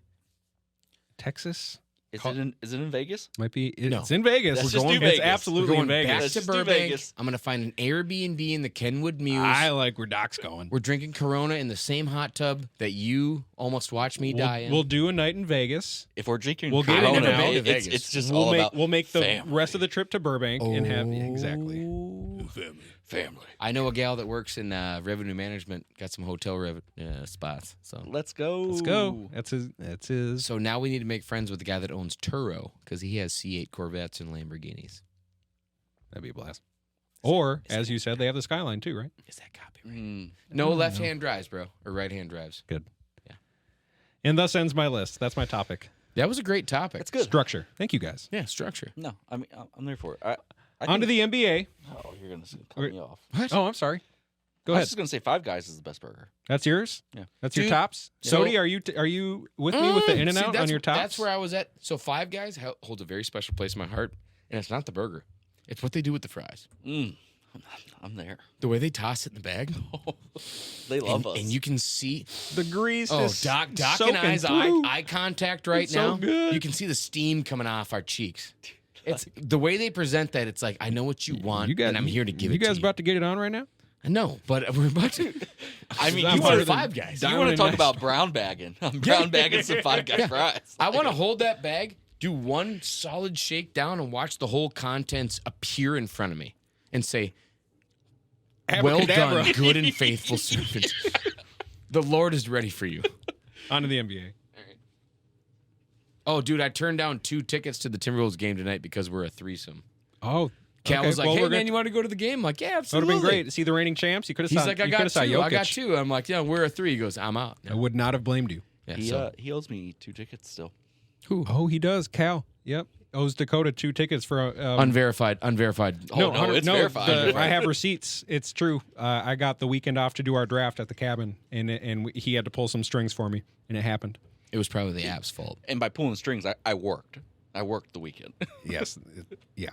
Texas. Is it in Vegas? Might be. No. It's in Vegas. Let's We're just going. do It's Vegas. absolutely We're going in Vegas. back Let's to just do Burbank. Vegas. I'm going to find an Airbnb in the Kenwood Mews. I like where Doc's going. We're drinking Corona in the same hot tub that you almost watched me die in. We'll do a night in Vegas. If we're drinking We'll get Corona, into Vegas. it's just we'll all make about we'll make the family. rest of the trip to Burbank and have exactly. Family. I know a gal that works in revenue management, got some hotel spots. So Let's go. Let's go. That's his. So now we need to make friends with the guy that owns Turo because he has C8 Corvettes and Lamborghinis. That'd be a blast. Or, as you said, they have the Skyline too, right? Is that copyright? Mm. No left-hand drives, bro, or right-hand drives. Good. Yeah. And thus ends my list. That's my topic. That was a great topic. That's good. Structure. Thank you guys. Yeah, structure. No, I mean I'm there for it. I On to think- the NBA. Oh, you're gonna cut me off. What? Oh, I'm sorry. Go I was ahead. just gonna say Five Guys is the best burger. That's yours. Yeah. That's Dude, your tops. so- Sody, are you with me with the In and See, Out that's- on your tops? That's where I was at. So Five Guys holds a very special place in my heart, and it's not the burger. It's what they do with the fries. I'm there. The way they toss it in the bag. They love and, us. and you can see the grease. Oh, just Doc and soaking I's through. eye contact right It's so now. good. You can see the steam coming off our cheeks. It's the way they present that. It's like, I know what you want, and I'm here to give it You to you. guys about to get it on right now? I know, but we're about to. I mean, I'm you better want than Five Guys. You want to talk about brown bagging? I'm brown bagging some Five Guys fries. I want to hold that bag, do one solid shakedown, and watch the whole contents appear in front of me, and say, "Well Abracadabra. done, good and faithful servant. The Lord is ready for you." On to the NBA. Oh, dude, I turned down 2 tickets to the Timberwolves game tonight because we're a threesome. Oh, Cal was like, well, "Hey, we're man, gonna- you want to go to the game?" I'm like, "Yeah, That would absolutely." have been great to see the reigning champs. You could have He's saw. like, "I you got could have saw 2. I Jokic. got 2. I'm like, "Yeah, we're a 3." He goes, "I'm out." I would not have blamed you. Yeah, He, so he owes me 2 tickets still. who? Oh, he does. Cal. Yep. Owes Dakota 2 tickets for. Unverified. Oh, no, 100 it's verified. I have receipts. It's true. I got the weekend off to do our draft at the cabin, and he had to pull some strings for me, and it happened. It was probably the app's fault. And by pulling strings, I worked. I worked the weekend. Yes. Yeah.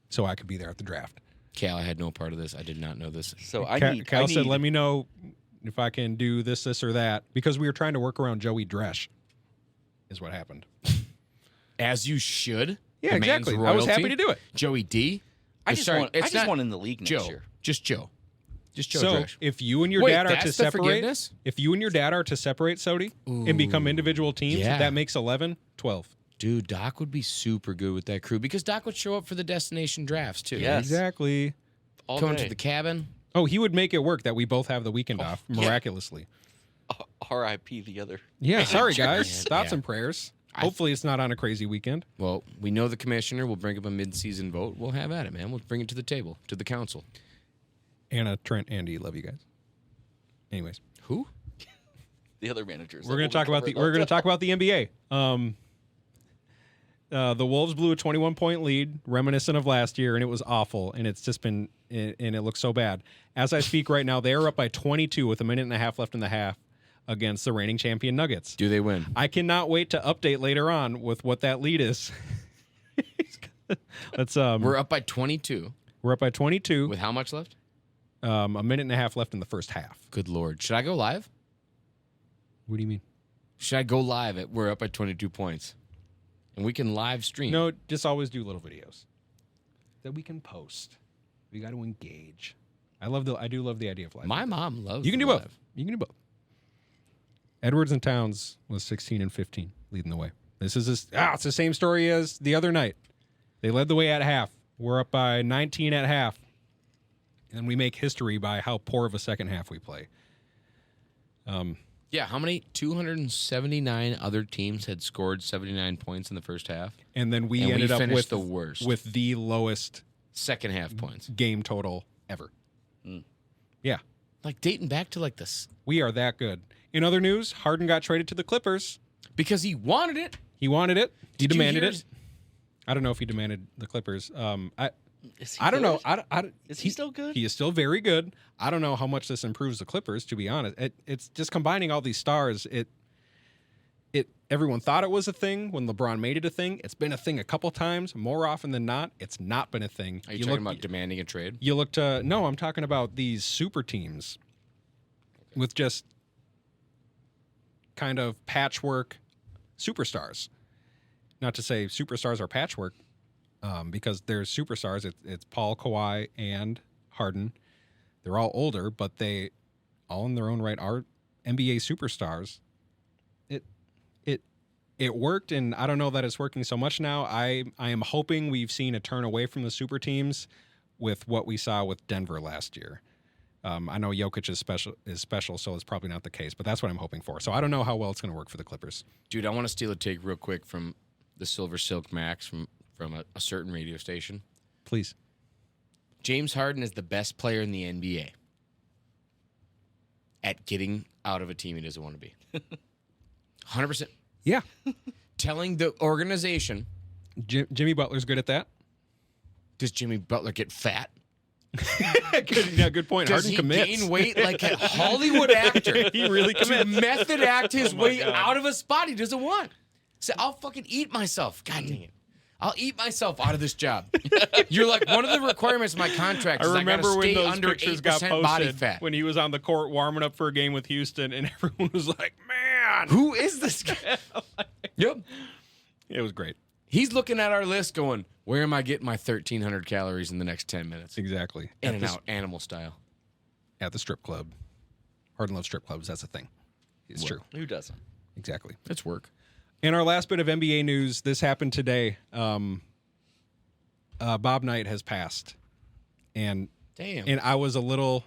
So I could be there at the draft. Cal, I had no part of this. I did not know this. So Cal said, "Let me know if I can do this, or that," because we were trying to work around Joey Dresch. Is what happened. As you should. Yeah, The man's exactly. I was happy royalty. to do it. Joey D. I Oh, just sorry, want. it's I just not want in the league next Joe. year. Just Joe. Just Joe So Dresch. if you and your Wait, dad are that's to the separate, forgiveness? if you and your dad are to separate, Sodi, and become individual teams, yeah. that makes 11, 12. Dude, Doc would be super good with that crew because Doc would show up for the destination drafts too. Yes. Exactly. All Coming day. to the cabin. Oh, he would make it work that we both have the weekend off miraculously. R.I.P. the other. Yeah, sorry guys. Yeah. Thoughts and prayers. Hopefully it's not on a crazy weekend. Well, we know the commissioner will bring up a mid-season vote. We'll have at it, man. We'll bring it to the table, to the council. Anna, Trent, Andy, love you guys. Anyways, Who? The other managers. we're going to talk about the NBA. The Wolves blew a 21-point lead, reminiscent of last year, and it was awful. And it's just been, and it looks so bad. As I speak right now, they are up by 22 with a minute and a half left in the half against the reigning champion Nuggets. Do they win? I cannot wait to update later on with what that lead is. Let's We're up by 22. we're up by 22 With how much left? a minute and a half left in the first half. Good Lord. Should I go live? What do you mean? Should I go live at we're up by 22 points? And we can live stream. No, just always do little videos that we can post. We got to engage. I do love the idea of live. My mom loves You can do live. both. You can do both. Edwards and Towns was 16 and 15, leading the way. It's the same story as the other night. They led the way at half. We're up by 19 at half. And we make history by how poor of a second half we play. Yeah, how many? 279 other teams had scored 79 points in the first half. And then we And we ended up finished with the worst. with the lowest Second half points. game total ever. Yeah, Like dating back to like this. we are that good. In other news, Harden got traded to the Clippers. Because he wanted it. He wanted it. He Did you demanded hear it. I don't know if he demanded the Clippers. Is he I don't know. good? Is he still good? He is still very good. I don't know how much this improves the Clippers, to be honest. It's just combining all these stars. Everyone thought it was a thing when LeBron made it a thing. It's been a thing a couple times. More often than not, it's not been a thing. Are you talking about demanding a trade? You look to no, I'm talking about these super teams with just kind of patchwork superstars. Not to say superstars are patchwork, because there's superstars. It's Paul, Kawhi, and Harden. They're all older, but they all in their own right are NBA superstars. It worked, and I don't know that it's working so much now. I am hoping we've seen a turn away from the super teams with what we saw with Denver last year. I know Jokic is special, so it's probably not the case, but that's what I'm hoping for. So I don't know how well it's going to work for the Clippers. Dude, I want to steal a take real quick from the Silver Silk Max from a certain radio station. Please. James Harden is the best player in the NBA at getting out of a team he doesn't want to be. 100%. Yeah. Telling the organization, Jimmy Butler's good at that. does Jimmy Butler get fat? Good point. Does Harden he commits. gain weight like a Hollywood actor? He really To commits. method act his way God. out of a spot he doesn't want. So I'll fucking eat myself. God dang it. I'll eat myself out of this job. You're like, one of the requirements of my contract is I gotta stay under 8% body fat. when he was on the court warming up for a game with Houston, and everyone was like, "Man, Who is this guy? Yep. it was great." He's looking at our list going, where am I getting my 1,300 calories in the next 10 minutes? Exactly. In and out, animal style. At the strip club. Hard love strip clubs. That's a thing. It's true. Who doesn't? Exactly. That's work. And our last bit of NBA news, this happened today. Bob Knight has passed. And Damn. I was a little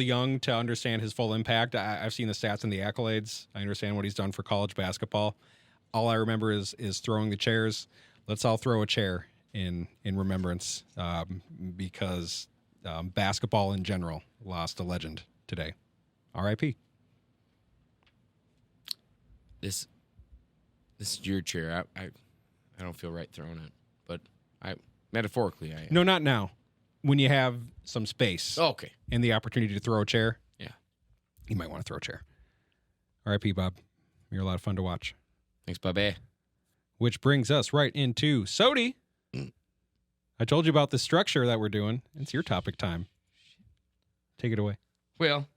young to understand his full impact. I've seen the stats and the accolades. I understand what he's done for college basketball. All I remember is throwing the chairs. Let's all throw a chair in remembrance, because basketball in general lost a legend today. R.I.P. This is your chair. I don't feel right throwing it, but metaphorically I am. No, not now. When you have some space Okay. and the opportunity to throw a chair, Yeah. you might want to throw a chair. R.I.P. Bob. You're a lot of fun to watch. Thanks, Bobby. Which brings us right into Sodi. I told you about the structure that we're doing. It's your topic time. Take it away. Well,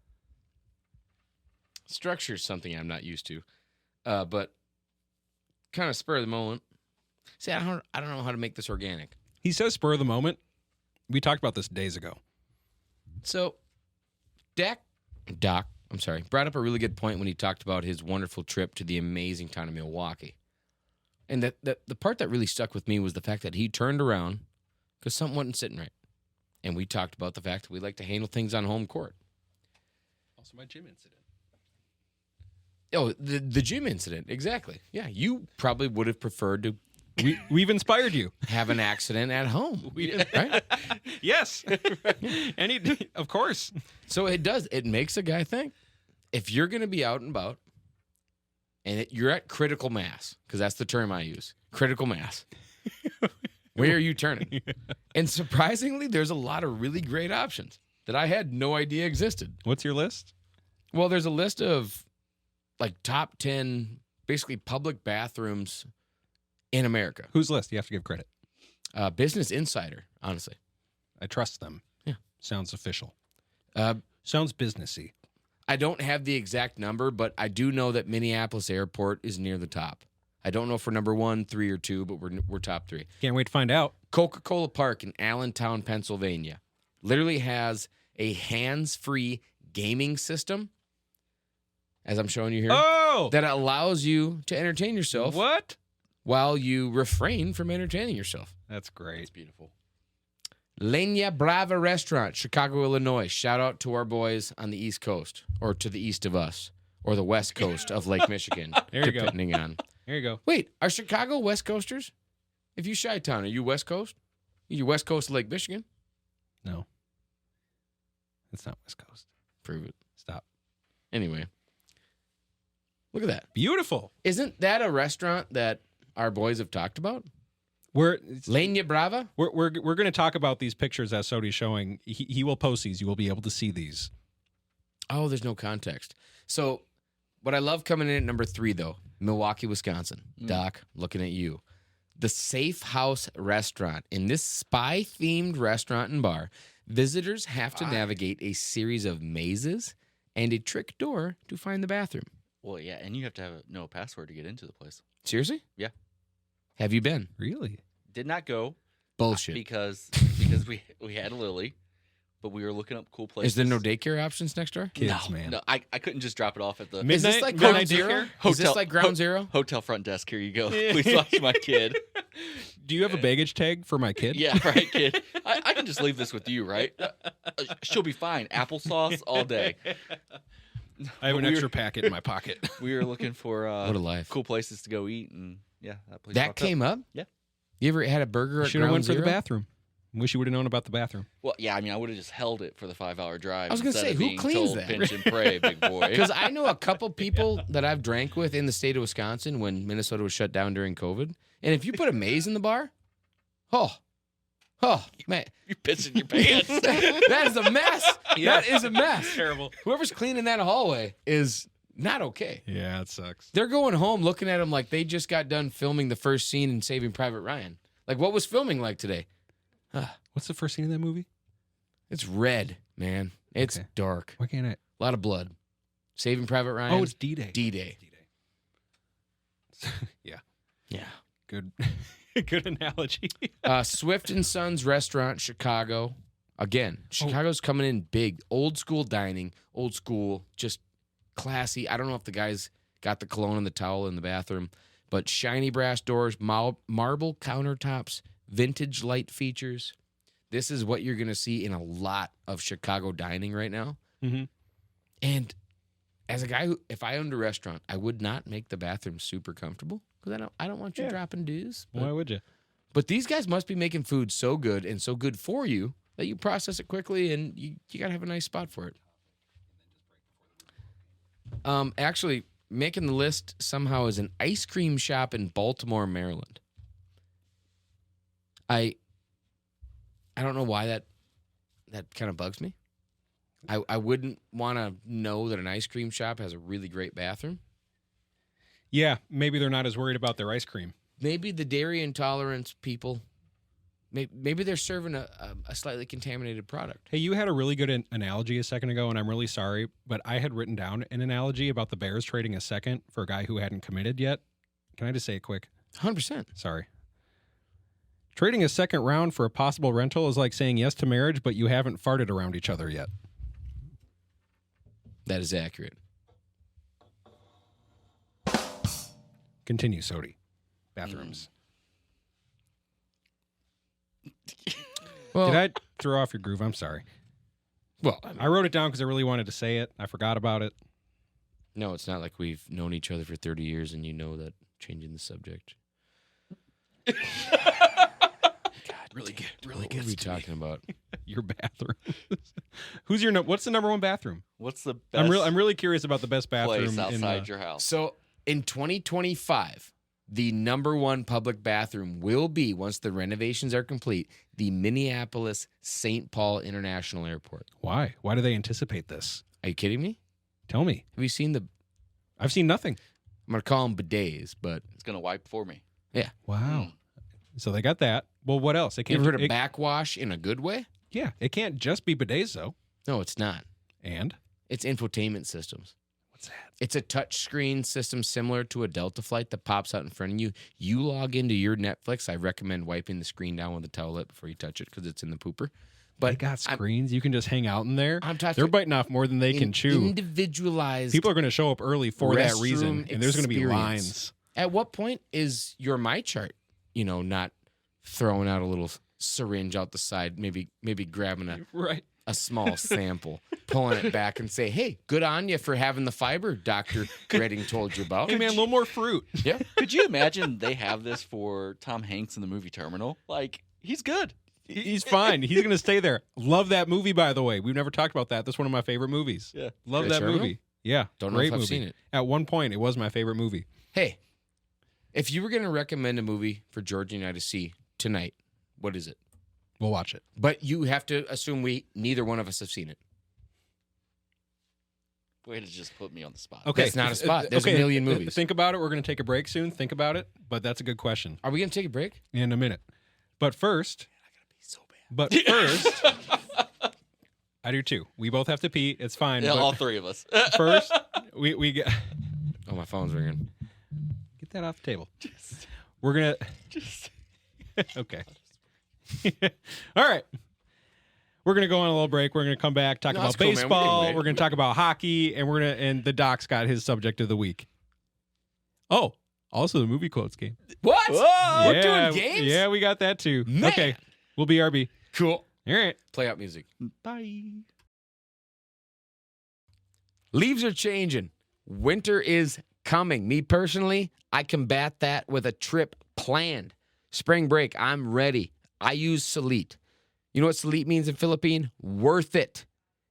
structure is something I'm not used to, but kind of spur of the moment. See, I don't know how to make this organic. He says spur of the moment. We talked about this days ago. So, Doc, brought up a really good point when he talked about his wonderful trip to the amazing town of Milwaukee. And the part that really stuck with me was the fact that he turned around because something wasn't sitting right. And we talked about the fact that we like to handle things on home court. Also, my gym incident. Oh, the gym incident. Exactly. Yeah, you probably would have preferred to We've inspired you. have an accident at home. Right? Yes. Of course. So it makes a guy think. If you're going to be out and about and you're at critical mass, because that's the term I use, critical mass, where are you turning? And surprisingly, there's a lot of really great options that I had no idea existed. What's your list? Well, there's a list of like top 10 basically public bathrooms in America. Whose list? You have to give credit. Business Insider, honestly. I trust them. Yeah. Sounds official. Uh, Sounds businessy. I don't have the exact number, but I do know that Minneapolis Airport is near the top. I don't know if we're number 1, 3, or 2, but we're top 3. Can't wait to find out. Coca-Cola Park in Allentown, Pennsylvania, literally has a hands-free gaming system, as I'm showing you here, Oh! that allows you to entertain yourself What? while you refrain from entertaining yourself. That's great. It's beautiful. Leña Brava Restaurant, Chicago, Illinois. Shout out to our boys on the East Coast, or to the east of us, or the west coast of Lake Michigan, There you go. depending on. Here you go. Wait, are Chicago West Coasters? If you Chi-Town, are you West Coast? Are you West Coast of Lake Michigan? No. It's not West Coast. Prove it. Stop. Anyway, look at that. Beautiful. Isn't that a restaurant that our boys have talked about? We're Leña Brava? we're going to talk about these pictures that Sodi's showing. He will post these. You will be able to see these. Oh, there's no context. So, what I love coming in at number 3, though, Milwaukee, Wisconsin. Doc, looking at you. The Safe House Restaurant. In this spy-themed restaurant and bar, visitors have to navigate a series of mazes and a trick door to find the bathroom. Well, yeah, and you have to know a password to get into the place. Seriously? Yeah. Have you been? Really? Did not go Bullshit. because we had Lily, but we were looking up cool places. Is there no daycare options next door? Kids, man. No, I couldn't just drop it off at the Midnight- Is this like midnight Ground Zero? daycare? Is this Hotel- like Ground Zero? hotel front desk. Here you go. Please watch my kid. Do you have a baggage tag for my kid? Yeah, right, kid. I can just leave this with you, right? She'll be fine. Applesauce all day. I have an We were- extra packet in my pocket. We were looking for What a life. cool places to go eat, and yeah, that place. That popped up. came up? Yeah. You ever had a burger at Should have Ground went for Zero? the bathroom. Wish you would have known about the bathroom. Well, yeah, I mean, I would have just held it for the 5-hour drive. I was gonna instead say, of who being cleans told, that? Pinch and pray, big boy. Because I know a couple people that I've drank with in the state of Wisconsin when Minnesota was shut down during COVID. And if you put a maze in the bar, oh, man, You're pissing your pants. that is a mess. Yeah. That is a mess. Terrible. Whoever's cleaning that hallway is not okay. Yeah, it sucks. They're going home looking at them like they just got done filming the first scene in Saving Private Ryan. Like, what was filming like today? What's the first scene in that movie? It's red, man. It's Okay. dark. Why can't I? A lot of blood. Saving Private Ryan. Oh, it's D-Day. D-Day. Yeah. Yeah. Good, good analogy. Swift and Sons Restaurant, Chicago. Again, Chicago's coming in big. Old school dining, old school, just classy. I don't know if the guys got the cologne and the towel in the bathroom, but shiny brass doors, marble countertops, vintage light features. This is what you're going to see in a lot of Chicago dining right now. Mm-hmm. And as a guy who, if I owned a restaurant, I would not make the bathroom super comfortable because I don't want you dropping dues. Why would you? But these guys must be making food so good and so good for you that you process it quickly and you got to have a nice spot for it. Actually, making the list somehow is an ice cream shop in Baltimore, Maryland. I don't know why that kind of bugs me. I wouldn't want to know that an ice cream shop has a really great bathroom. Yeah, maybe they're not as worried about their ice cream. Maybe the dairy intolerance people, maybe they're serving a slightly contaminated product. Hey, you had a really good analogy a second ago, and I'm really sorry, but I had written down an analogy about the Bears trading a second for a guy who hadn't committed yet. Can I just say it quick? 100%. Sorry. Trading a second round for a possible rental is like saying yes to marriage, but you haven't farted around each other yet. That is accurate. Continue, Sodi. Bathrooms. Well, Did I throw off your groove? I'm sorry. Well, I wrote it down because I really wanted to say it. I forgot about it. no, it's not like we've known each other for 30 years and you know that changing the subject. God, Really good. Really what good. are we talking about? Your bathroom. What's the number one bathroom? What's the best I'm really curious about the best bathroom place outside in your house? So in 2025, the number one public bathroom will be, once the renovations are complete, the Minneapolis St. Paul International Airport. Why? Why do they anticipate this? Are you kidding me? Tell me. Have you seen I've seen nothing. I'm going to call them bidets, but It's gonna wipe for me. yeah. Wow. So they got that. Well, what else? It You can't. ever heard of backwash in a good way? Yeah, it can't just be bidets though. No, it's not. And It's infotainment systems. what's that? It's a touch screen system similar to a Delta flight that pops out in front of you. You log into your Netflix. I recommend wiping the screen down with a towelette before you touch it because it's in the pooper. They But got screens. You can just hang out in there. I'm talking They're biting off more than they can chew. individualized. People are going to show up early for that reason, restroom and there's going to be experience. lines. At what point is your My Chart, not throwing out a little syringe out the side, maybe grabbing Right. a small sample, pulling it back and say, hey, good on you for having the fiber Dr. Redding told you about. Hey man, a little more fruit. Yeah. Could you imagine they have this for Tom Hanks in the movie Terminal? Like, he's good. He's fine. He's going to stay there. Love that movie, by the way. We've never talked about that. That's one of my favorite movies. Yeah. Love Great that Terminal? movie. Yeah. Don't know great if I've movie. seen it. At one point, it was my favorite movie. Hey, if you were going to recommend a movie for George and I to see tonight, what is it? We'll watch it. But you have to assume neither one of us have seen it. Way to just put me on the spot. Okay. That's not a spot. There's a million movies. Think about it. We're going to take a break soon. Think about it. But that's a good question Are we going to take a break? in a minute. But first, So bad. I do too. We both have to pee. It's fine. Yeah, but all three of us. first, we get Oh, my phone's ringing. that off the table. We're gonna. Okay. All right. We're gonna go on a little break. We're gonna come back, talk No, about that's cool, man. We can baseball. wait. We're gonna talk about hockey, and and the Doc's got his subject of the week. Oh, also the movie quotes game. What? Whoa! We're doing games? Yeah, we got that too. Man. Okay, we'll be RB. Cool. All right. Play out music. Bye. Leaves are changing. Winter is coming. Me personally, I combat that with a trip planned. Spring break, I'm ready. I use Salit. You know what Salit means in Philippine? Worth it.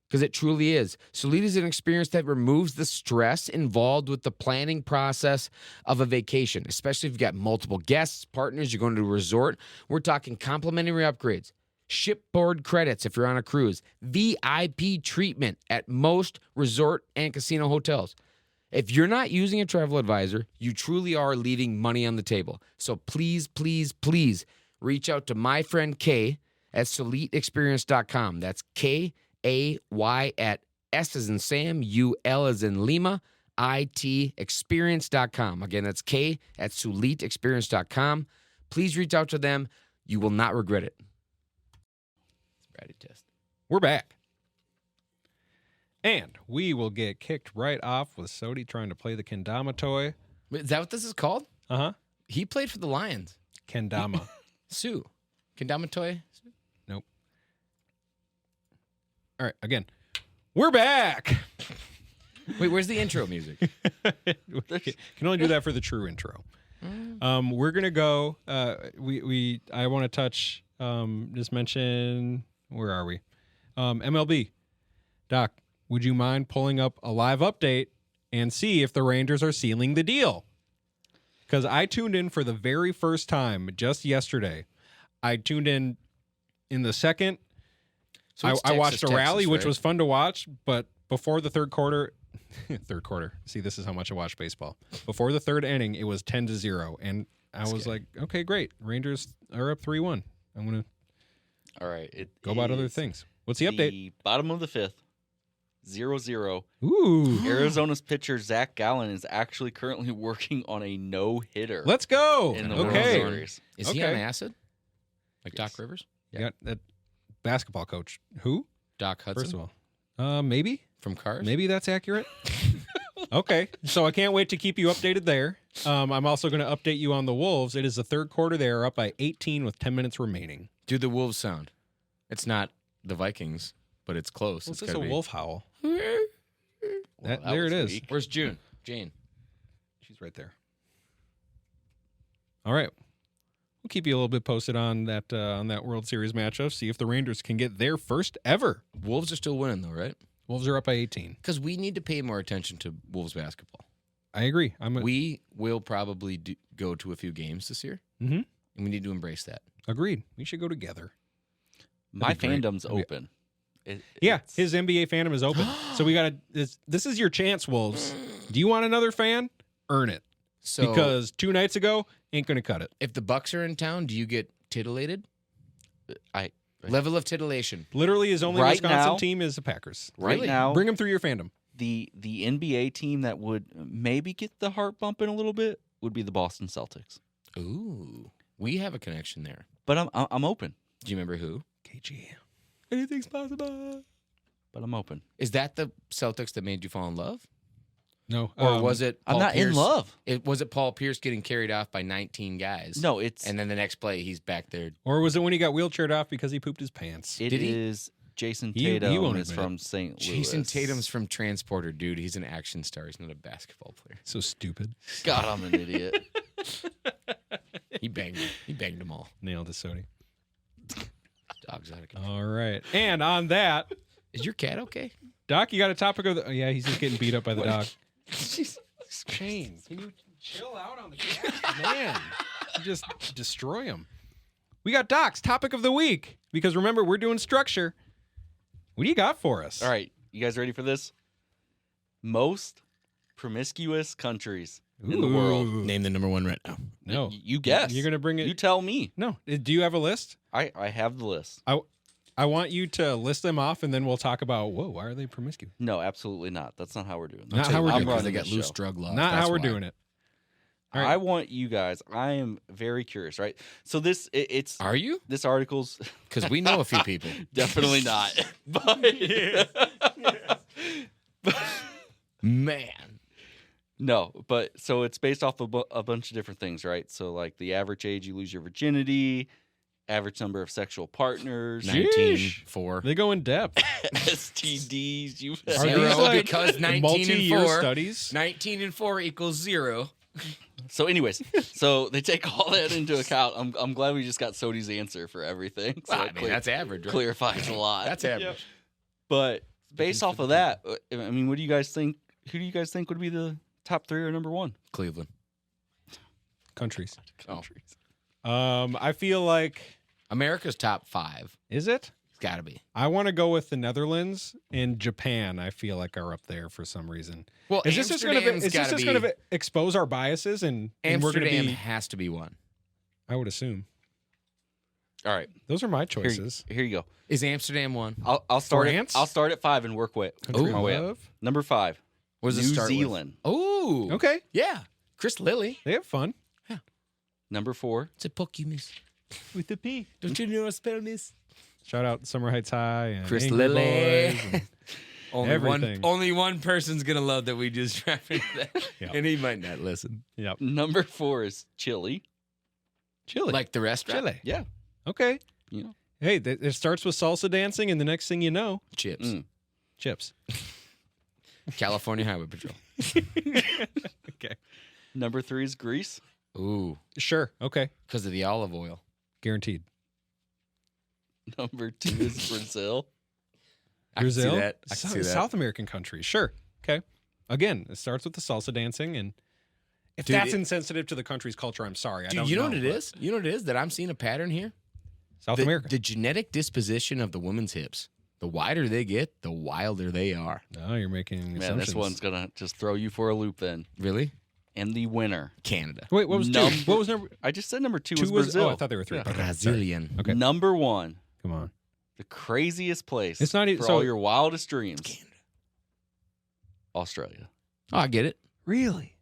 Because it truly is. Salit is an experience that removes the stress involved with the planning process of a vacation, especially if you've got multiple guests, partners, you're going to a resort. We're talking complimentary upgrades, shipboard credits if you're on a cruise, VIP treatment at most resort and casino hotels. If you're not using a travel advisor, you truly are leaving money on the table. So please, please, please reach out to my friend Kay at SolitExperience.com. That's Kay at S as in Sam, UL as in Lima, SULITEXperience.com. Again, that's K at SULITEXperience.com. Please reach out to them. You will not regret it. Sobriety test. We're back. And we will get kicked right off with Sodi trying to play the kendama toy. Wait, is that what this is called? Uh-huh. He played for the Lions. Kendama. Sue. Kendama toy? Nope. All right, again. We're back. Wait, where's the intro music? Can only do that for the true intro. We're gonna go. I want to touch. Just mention. Where are we? MLB. Doc, would you mind pulling up a live update and see if the Rangers are sealing the deal? Because I tuned in for the very first time just yesterday. I tuned in the second. So it's I watched Texas, a rally, Texas, which right? was fun to watch, but before the third quarter, see, this is how much I watch baseball. Before the third inning, it was 10-0, and I was like, okay, great. Rangers are up 3-1. I'm going to All right. go about other is things. What's the update? The bottom of the fifth, 0-0. Ooh. Arizona's pitcher, Zach Gallen, is actually currently working on a no-hitter. Let's go. in the World Okay. Series. Is he on Okay. acid? Like Yes. Doc Rivers? You got that basketball coach. Who? Doc Hudson First of all. Maybe. from Cars? Maybe that's accurate. Okay. So I can't wait to keep you updated there. I'm also going to update you on the Wolves. It is the third quarter. They are up by 18 with 10 minutes remaining. Do the Wolves sound. It's not the Vikings, but it's close. What's It's this, a gotta be- wolf howl? Well, That, that there was it is. weak. Where's June? Jane. She's right there. All right. We'll keep you a little bit posted on that World Series matchup. See if the Rangers can get their first ever. Wolves are still winning, though, right? Wolves are up by 18. Because we need to pay more attention to Wolves basketball. I agree. We will probably go to a few games this year, Mhm. and we need to embrace that. Agreed. We should go together. My That'd be great. fandom's That'd be- open. Yeah, It's- his NBA fandom is open. So we got to. This is your chance, Wolves. Do you want another fan? Earn it. So, Because 2 nights ago ain't going to cut it. if the Bucks are in town, do you get titillated? I Level of titillation. Literally, his only Right Wisconsin now- team is the Packers. right Really? now Bring him through your fandom. the NBA team that would maybe get the heart bumping a little bit would be the Boston Celtics. Ooh, we have a connection there. But I'm open. Do you remember who? KG. Anything's possible. But I'm open. Is that the Celtics that made you fall in love? No. Or was it I'm Paul not in Pierce- love. Was it Paul Pierce getting carried off by 19 guys? No, it's And then the next play, he's back there. Or was it when he got wheelchaired off because he pooped his pants? it Did he? is Jason He Tatum won't is admit from St. Louis. Jason Tatum's from Transporter, dude. He's an action star. He's not a basketball player. So stupid. God, I'm an idiot. He banged them. He banged them all. Nailed it, Sody. Dog's out of control. All right. And on that, Is your cat okay? Doc, you got a topic of the. Oh, yeah, he's just getting beat up by the dog. She's Shane, can you chill out on the cat? Man, you just destroy him. We got Doc's topic of the week because remember, we're doing structure. What do you got for us? All right, you guys ready for this? Most promiscuous countries in the world. Ooh. name the number one right now. No. You guess. You're going to bring it. You tell me. No. Do you have a list? I have the list. I want you to list them off and then we'll talk about, whoa, why are they promiscuous? No, absolutely not. That's not how we're doing Not this. how we're I'm doing it. running They got this loose show. drug laws. Not That's how we're why. doing it. All right. I want you guys. I am very curious, right? So it's Are you? this article's Because we know a few people. definitely not. But Man. no, but so it's based off of a bunch of different things, right? So like the average age you lose your virginity, average number of sexual partners, 19-4. They go in depth. STDs you've Are had. Zero, these like because 19 and multi-year 4. studies? 19 and 4 equals 0. So, anyways, so they take all that into account. I'm glad we just got Sodi's answer for everything. So Well, I that mean, that's average, right? clarifies a lot. That's average. But based off of that, I mean, what do you guys think? Who do you guys think would be the top 3 or number 1? Cleveland. Countries. Countries. I feel like, America's top 5. is it? It's got to be. I want to go with the Netherlands and Japan. I feel like are up there for some reason. Well, Is this just going to expose our biases and we're going Amsterdam to be? has to be one. I would assume All right, those are my here, choices. here you go. Is Amsterdam one? I'll start. France? I'll start at 5 and work way. Country my way of up. love. Number 5, What does it New start with? Zealand. Oh, Okay. yeah. Chris Lilly. They have fun. Number 4. It's a Pokemon. With the P. Don't you know how to spell this? Shout out Summer Heights High and Chris Angry Lilly. Boys and Only everything. one person's gonna love that we just dropped into that, Yeah. and he might not listen. Yep. Number 4 is Chile. Chile. Like the restaurant, Chile. Yeah. Okay. You know. Hey, it starts with salsa dancing, and the next thing you know, chips, Mm. chips. California Highway Patrol. Okay. Number 3 is Greece. Ooh, Sure. Okay. because of the olive oil. Guaranteed. Number 2 is Brazil. I can see Brazil. that. I can see that. South American country. Sure. Okay. Again, it starts with the salsa dancing, and if Dude, that's insensitive to the country's culture, I'm sorry. I Dude, don't you know what it but is? You know what it is that I'm seeing a pattern here. South the, America. The genetic disposition of the women's hips. The wider they get, the wilder they are. No, you're making Man, assumptions. this one's going to just throw you for a loop then. Really? And the winner. Canada. Wait, what was two? Number- What was number I just said number 2 two? was Was Brazil. oh, I thought there were 3. Yeah. Okay, sorry. Brazilian. Okay. Number 1, Come on. the craziest place It's not even- for so- all your wildest dreams. Canada. Australia. Oh, I get it. Really?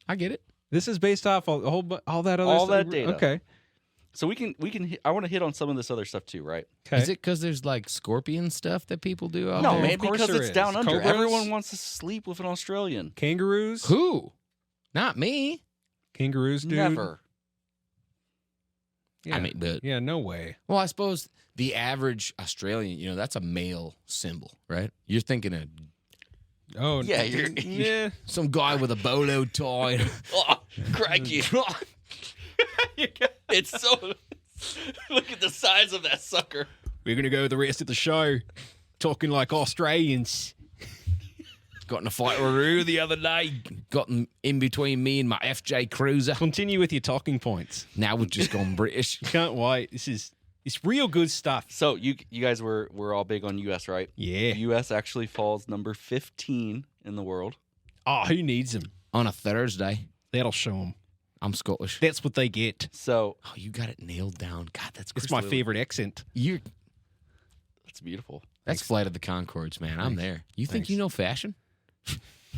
I get it. This is based off all that other All stuff? that data. Okay. So we can I want to hit on some of this other stuff too, right? Okay. Is it because there's like scorpion stuff that people do out No, there? man, of course because there it's is. down under. Cobras? Everyone wants to sleep with an Australian. Kangaroos? Who? Not me. Kangaroos, dude? Never. Yeah. I mean, but yeah, no way. well, I suppose the average Australian, that's a male symbol, right? You're thinking of Oh, Yeah, you're- yeah. some guy with a bolo tie. Oh, crikey. It's so. Look at the size of that sucker. We're gonna go the rest of the show talking like Australians. Got in a fight with Roo the other day. Got in between me and my FJ Cruiser. Continue with your talking points. Now we've just gone British. Can't wait. It's real good stuff. So you guys were all big on U.S., right? Yeah. U.S. actually falls number 15 in the world. Oh, who needs them? On a Thursday. That'll show them. I'm Scottish. That's what they get. So Oh, you got it nailed down. God, that's It's Chris my Lilly. favorite accent. that's beautiful. That's Flight of the Conchords, man. I'm Thanks. there. You think Thanks. you know fashion?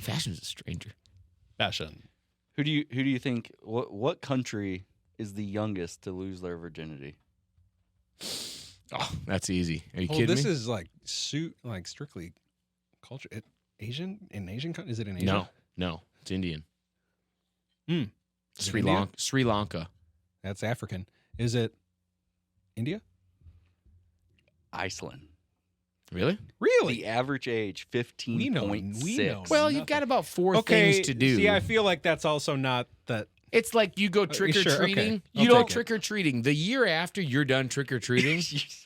Fashion's a stranger. Fashion. Who do you think? What country is the youngest to lose their virginity? Oh, that's easy. Are you Oh, kidding this me? is like strictly culture. Asian? In Asian? Is it in Asia? No, it's Indian. Hmm. Is it Sri India? Lanka. Sri Lanka. That's African. Is it India? Iceland. Really? Really? The average age We 15.6. know. Well, you've got about four okay. things to do. See, I feel like that's also not that. It's like you go trick or sure, okay. treating. I'll You don't take it. trick or treating. The year after you're done trick or treating,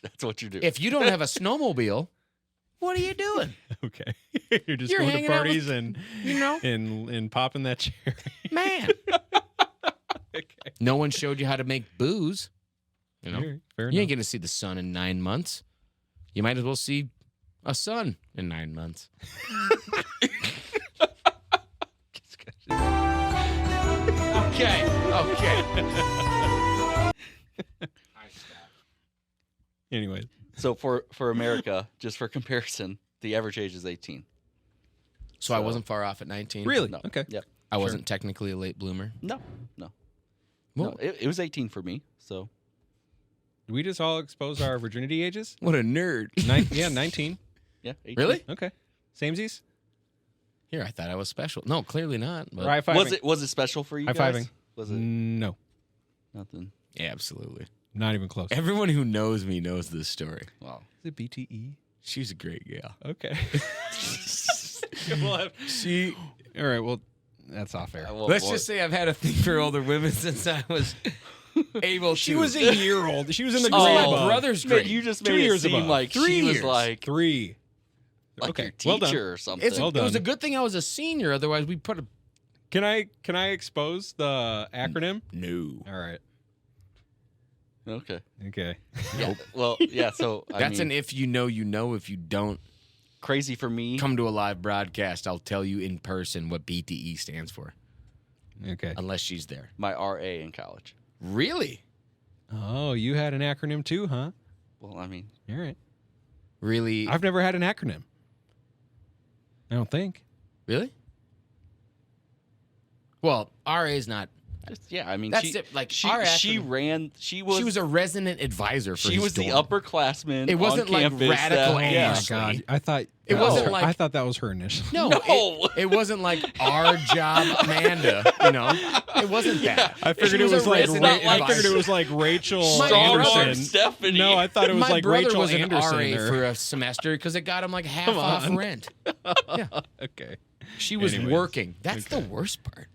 That's what you do. if you don't have a snowmobile, what are you doing? Okay. You're just You're going hanging to out parties with- and You know, and popping that cherry. man. Okay. No one showed you how to make booze. You know, Fair you ain't enough. going to see the sun in 9 months. You might as well see a sun in 9 months. Okay. Anyway, So for America, just for comparison, the average age is 18. So I wasn't far off at 19. really? No. Okay. Yep. I wasn't technically a late bloomer. No. Well, No, it was 18 for me. So Did we just all expose our virginity ages? what a nerd. 19. yeah. 18. Really? Okay. Samesies? Here, I thought I was special. No, clearly not. But High fiving. Was it special for you guys? High-fiving. Was it No. nothing? Yeah, absolutely. Not even close. Everyone who knows me knows this story. Wow. Is it BTE? She's a great gal. Okay. We'll have- She. all right. Well, that's off air. Well, Let's boy, just say I've had a thing for older women since I was able She to. was a year old. She was in the Oh, grade my above. brother's man, great. you just 2 made it years seem above. like 3 she was years. like 3. like Okay, your well done. teacher or something. It's Well it was a done. good thing I was a senior. Otherwise, we put a Can I expose the acronym? no. All right. Okay. Okay. Yeah. Well, yeah. So That's an if you know, you know. If you don't crazy for me. come to a live broadcast, I'll tell you in person what BTE stands for, Okay. unless she's there. My RA in college. Really? Oh, you had an acronym too, huh? Well, I mean, All right. Really? I've never had an acronym. I don't think. Really? Well, RA is not. Yeah, I mean, That's she, it, like, she, our she acronym- ran. She was a resident advisor for she his was the dorm. upperclassman. It wasn't on like campus radical that- Oh yeah. my Ashley. god! I thought It wasn't like- I thought that was her initial. No, No. It wasn't like our job, Amanda. You know, it wasn't that. I figured She it was a like resident I figured it advisor. was like Rachel My Strong brother- arm Anderson. Stephanie. No, I thought it was My like brother Rachel was an Anderson. RA for a semester because it got him like half Come off on. rent. Yeah, Okay. she was Anyways. working. That's the worst part.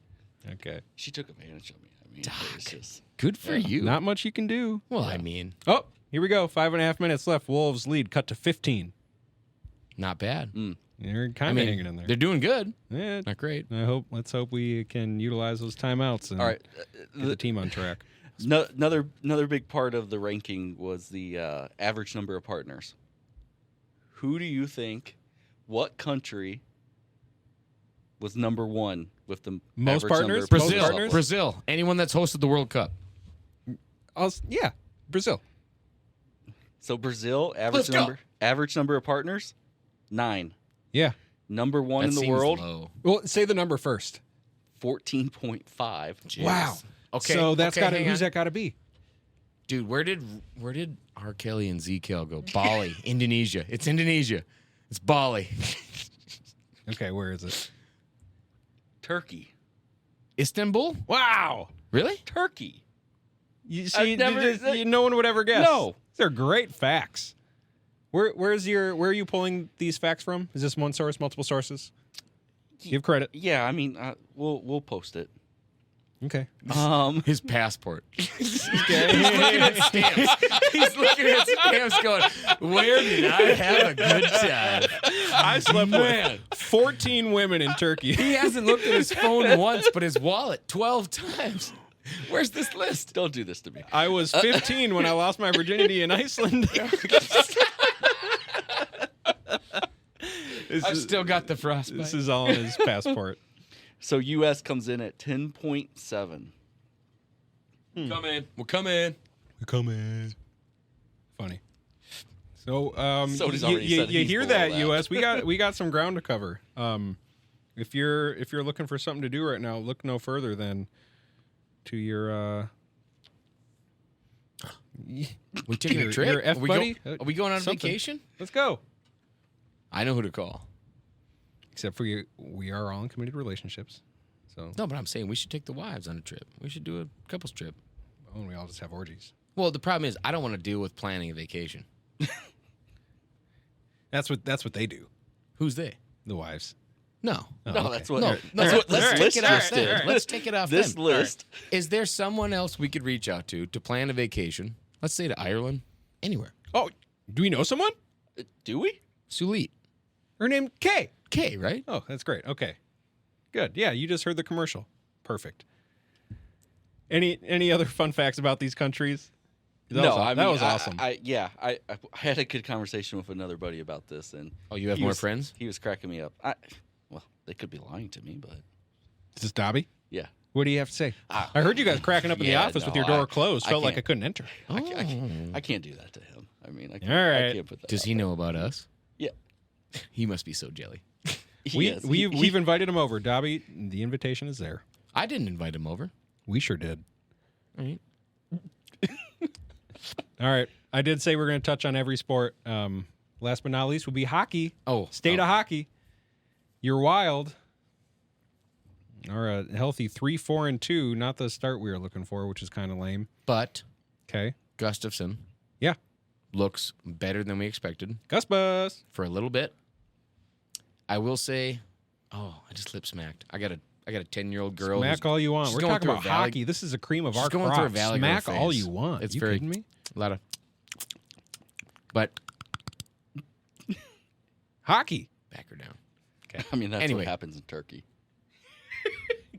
Okay. She took advantage of me. I mean, it was just Good for you. Not much you can do. Well, I mean, Oh, here we go. 5.5 minutes left. Wolves lead. Cut to 15. not bad. They're I kind of mean, hanging in there. they're doing good. Yeah. Not great. Let's hope we can utilize those timeouts and all right. get the team on track. Another big part of the ranking was the average number of partners. Who do you think? What country was number one with the Most average partners? number of Brazil. partners? Brazil. Anyone that's hosted the World Cup. Yeah, Brazil. So Brazil Let's go. average number of partners 9. Yeah. Number one That in the seems world low. Well, say the number first. 14.5. Jeez. Wow. Okay. So that's okay, got to hang who's on. that got to be? Dude, where did R. Kelly and Zeke go? Bali, Indonesia. It's Indonesia. It's Bali. Okay, where is it? Turkey. Istanbul? Wow. Really? Turkey. You see, never- no one would ever guess. No. They're great facts. Where are you pulling these facts from? Is this one source, multiple sources? Give credit. Yeah, I mean, we'll post it. Okay. His passport. He's looking at stamps. He's looking at stamps going, where did I have a good time? I slept Man. with 14 women in Turkey. He hasn't looked at his phone once, but his wallet 12 times. Where's this list? Don't do this to me. I was 15 when I lost my virginity in Iceland. I've still got the frostbite. This is all on his passport. So U.S. comes in at 10.7. Come in. We'll come in. We're coming. Funny. So, Soda's already said you he's hear below that, that. US? We got some ground to cover. If you're looking for something to do right now, look no further than to your We taking a Your trip? F are, we buddy? are we going on Something. vacation? Let's go. I know who to call. Except for you, we are all in committed relationships. So, No, but I'm saying we should take the wives on a trip. We should do a couples trip. oh, we all just have orgies. Well, the problem is I don't want to deal with planning a vacation. That's what they do. Who's they? The wives. No. Oh, No, okay. that's what. No, That's no, what let's this take list it off just them. did. Let's take it off This them. list. Is there someone else we could reach out to plan a vacation? Let's say to Ireland, anywhere. Oh, do we know someone? Do we? Sulit. Her name Kay. K, right? Oh, that's great. Okay, good. Yeah, you just heard the commercial. Perfect. Any other fun facts about these countries? That No, was, I mean, that was awesome. I had a good conversation with another buddy about this, and Oh, you have he more was- friends? He was cracking me up. Well, they could be lying to me, but Is this Dobby? yeah. What do you have to say? I heard you guys cracking up in the Yeah, office with no, your door I- closed. I Felt like can't. I couldn't enter. I can't do that to him. I mean, I can't, All right. I can't put that. Does out he there. know about us? Yeah. He must be so jelly. Yes, We've invited him over. Dobby, the invitation is there. I didn't invite him over. We sure did. All right. All right. I did say we're going to touch on every sport. Last but not least would be hockey. State of hockey. You're wild. Are a healthy 3-4-2. Not the start we were looking for, which is kind of lame. But Okay. Gustafson Yeah. looks better than we expected Gus Bus. for a little bit. I will say, I just lip smacked. I got a 10-year-old girl. Smack all you want. she's We're going talking through about a valley- hockey. This is a cream of she's our going through a crop. valley Smack growth phase. you want. It's you very kidding me? a lot of, but Hockey. back her down. I mean, that's Anyway. what happens in Turkey.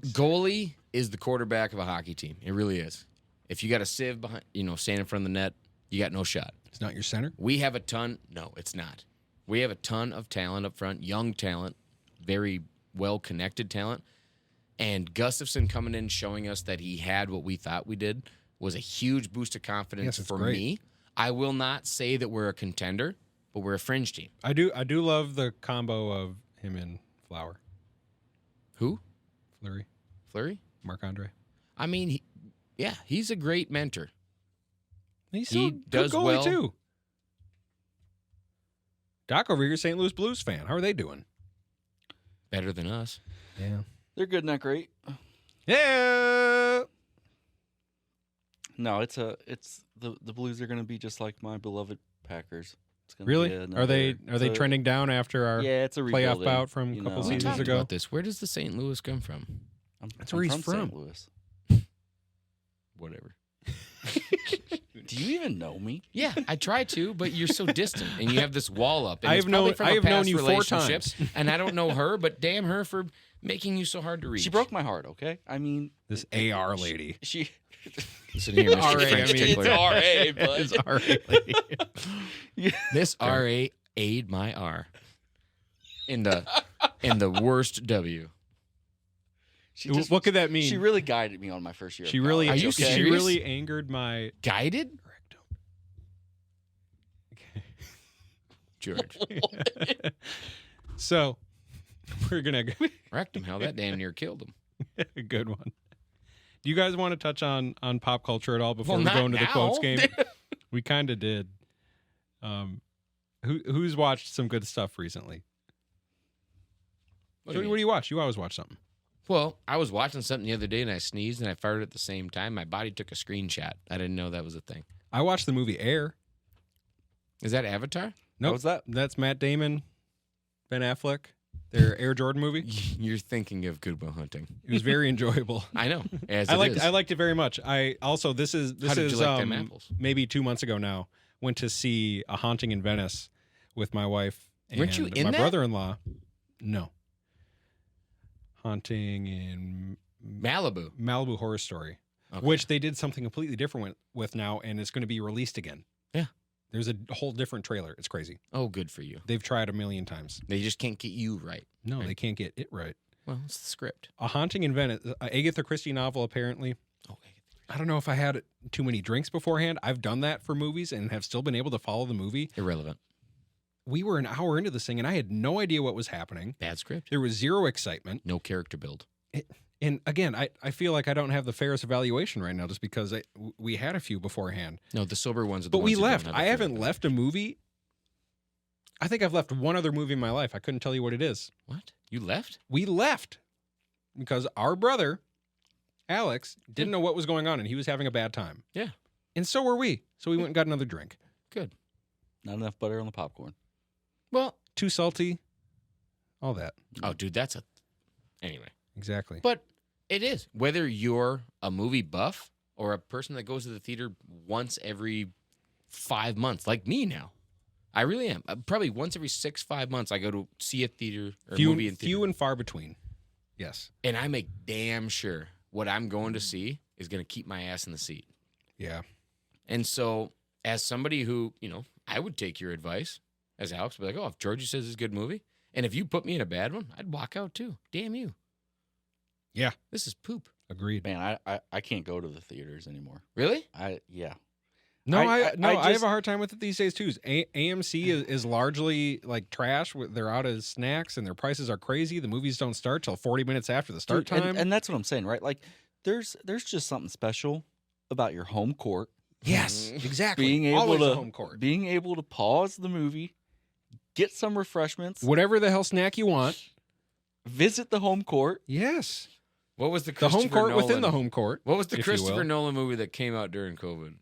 Goalie is the quarterback of a hockey team. It really is. If you got a sieve behind, stand in front of the net, you got no shot. It's not your center. We have a ton. No, it's not. We have a ton of talent up front, young talent, very well-connected talent. And Gustafson coming in showing us that he had what we thought we did was a huge boost of confidence Yes, it's for great. me. I will not say that we're a contender, but we're a fringe team. I do love the combo of him and Flower. Who? Fleury. Fleury? Marc Andre. I mean, he's a great mentor. He's He still a good does goalie well. too. Doc over here, St. Louis Blues fan. How are they doing? Better than us. Yeah. They're good, not great. Yeah. No, it's the Blues are going to be just like my beloved Packers. It's gonna Really? be Are they another- trending down after our Yeah, it's a playoff rebuilding, bout from a you couple know. We seasons talked ago? about this. Where does the St. Louis come from? That's where he's St. from. Louis. Whatever. Do you even know me? Yeah, I try to, but you're so distant, and you have this wall up. And I it's have probably known- from I a have known past you 4 relationship, times. and I don't know her, but damn her for making you so hard to reach. She broke my heart. Okay, I mean, This AR lady. she. Listen here, Mr. RA, French I mean, tickler. It's RA, but It's RA lady. This RA aid my R in the worst W. she just, What could that mean? She really guided me on my first year. She of really, college, Are you okay? she serious? really angered my Guided rectum. George. So we're gonna Wrecked him. Hell, that damn near killed him. a good one. Do you guys want to touch on pop culture at all before Well, we go not into the now. quotes game? We kind of did. Who's watched some good stuff recently? What What do do you mean? you watch? You always watch something. Well, I was watching something the other day and I sneezed and I farted at the same time. My body took a screenshot. I didn't know that was a thing. I watched the movie Air. Is that Avatar? Nope, was that? That's Matt Damon, Ben Affleck. Their Air Jordan movie. You're thinking of Good Will Hunting. It was very enjoyable. I know. As I it liked is. I liked it very much. I also this is How did you like them um, apples? maybe 2 months ago now. Went to see A Haunting in Venice with my wife and Weren't you in my that? brother-in-law. No. Haunting in Malibu. Malibu Horror Story, Okay. which they did something completely different with now, and it's going to be released again. Yeah. There's a whole different trailer. It's crazy. Oh, good for you. They've tried a million times. They just can't get you right. No, Right. they can't get it right. Well, it's the script. A Haunting in Venice, Agatha Christie novel, apparently. Oh, I don't know if I had too many drinks beforehand. I've done that for movies and have still been able to follow the movie. irrelevant. We were an hour into this thing and I had no idea what was happening. Bad script. There was zero excitement. No character build. And again, I feel like I don't have the fairest evaluation right now just because we had a few beforehand. No, the sober ones are the But ones we who don't left. have I the haven't feeling. left a movie. I think I've left one other movie in my life. I couldn't tell you what it is. What? You left? We left because our brother, Alex, didn't know what was going on and he was having a bad time. Yeah. And so were we. So we went and got another drink. Good. Not enough butter on the popcorn. Well, Too salty. All that. oh, dude, that's a. Anyway. Exactly. But it is. Whether you're a movie buff or a person that goes to the theater once every 5 months, like me now. I really am. Probably once every 5 months, I go to see a theater or movie in theater. Few and far between. Yes. And I make damn sure what I'm going to see is going to keep my ass in the seat. Yeah. And so, as somebody who, I would take your advice, as Alex would be like, oh, if Georgie says it's a good movie, and if you put me in a bad one, I'd walk out too. Damn you. Yeah. This is poop. Agreed. Man, I can't go to the theaters anymore. Really? Yeah. No, I I have just- a hard time with it these days too. AMC is largely like trash. They're out as snacks and their prices are crazy. The movies don't start till 40 minutes after the start Dude, time. and that's what I'm saying, right? Like, there's just something special about your home court. yes, exactly. Being able Always to a home court. being able to pause the movie, get some refreshments, Whatever the hell snack you want. visit the home court. Yes. What was the The home Christopher court within Nolan- the home court. What was the if you Christopher will. Nolan movie that came out during COVID?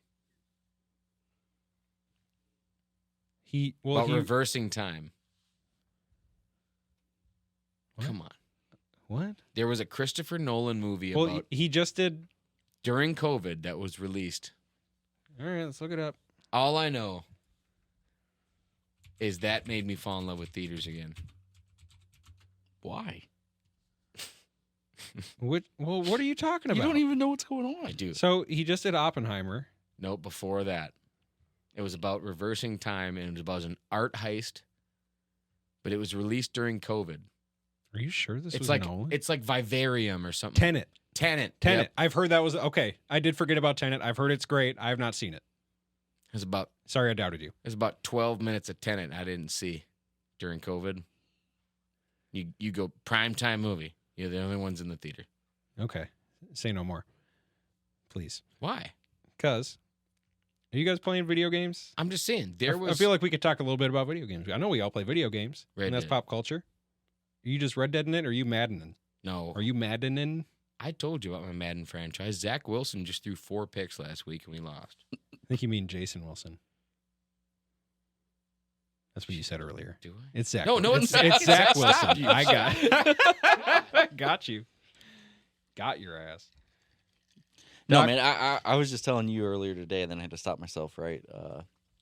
About He reversing time. What? Come on. what? There was a Christopher Nolan movie Well, about he just did. during COVID that was released. All right, let's look it up. All I know is that made me fall in love with theaters again. Why? What are you talking You about? don't even know what's going on. I do. So he just did Oppenheimer. No, before that. It was about reversing time and it was about an art heist. But it was released during COVID. Are you sure this It's was like Nolan? it's like Vivarium or something. Tenet. Tenet. Tenet. Yep. I've heard that was okay. I did forget about Tenet. I've heard it's great. I have not seen it. It Sorry, I doubted you. was about 12 minutes of Tenet I didn't see during COVID. You go primetime movie. You're the only ones in the theater. Okay. Say no more. Please. Why? Because, are you guys playing video games? I'm just saying. I feel like we could talk a little bit about video games. I know we all play video games. Red and that's Dead. pop culture. Are you just Red Deading it, or are you Maddening? No. Are you Maddening? I told you about my Madden franchise. Zach Wilson just threw 4 picks last week and we lost. I think you mean Jason Wilson. That's what you said earlier. Do I? It's Zach. No, no, it's, it's it's Zach Stop. Wilson. I got you. Got your ass. No, Doc- man, I was just telling you earlier today, and then I had to stop myself, right?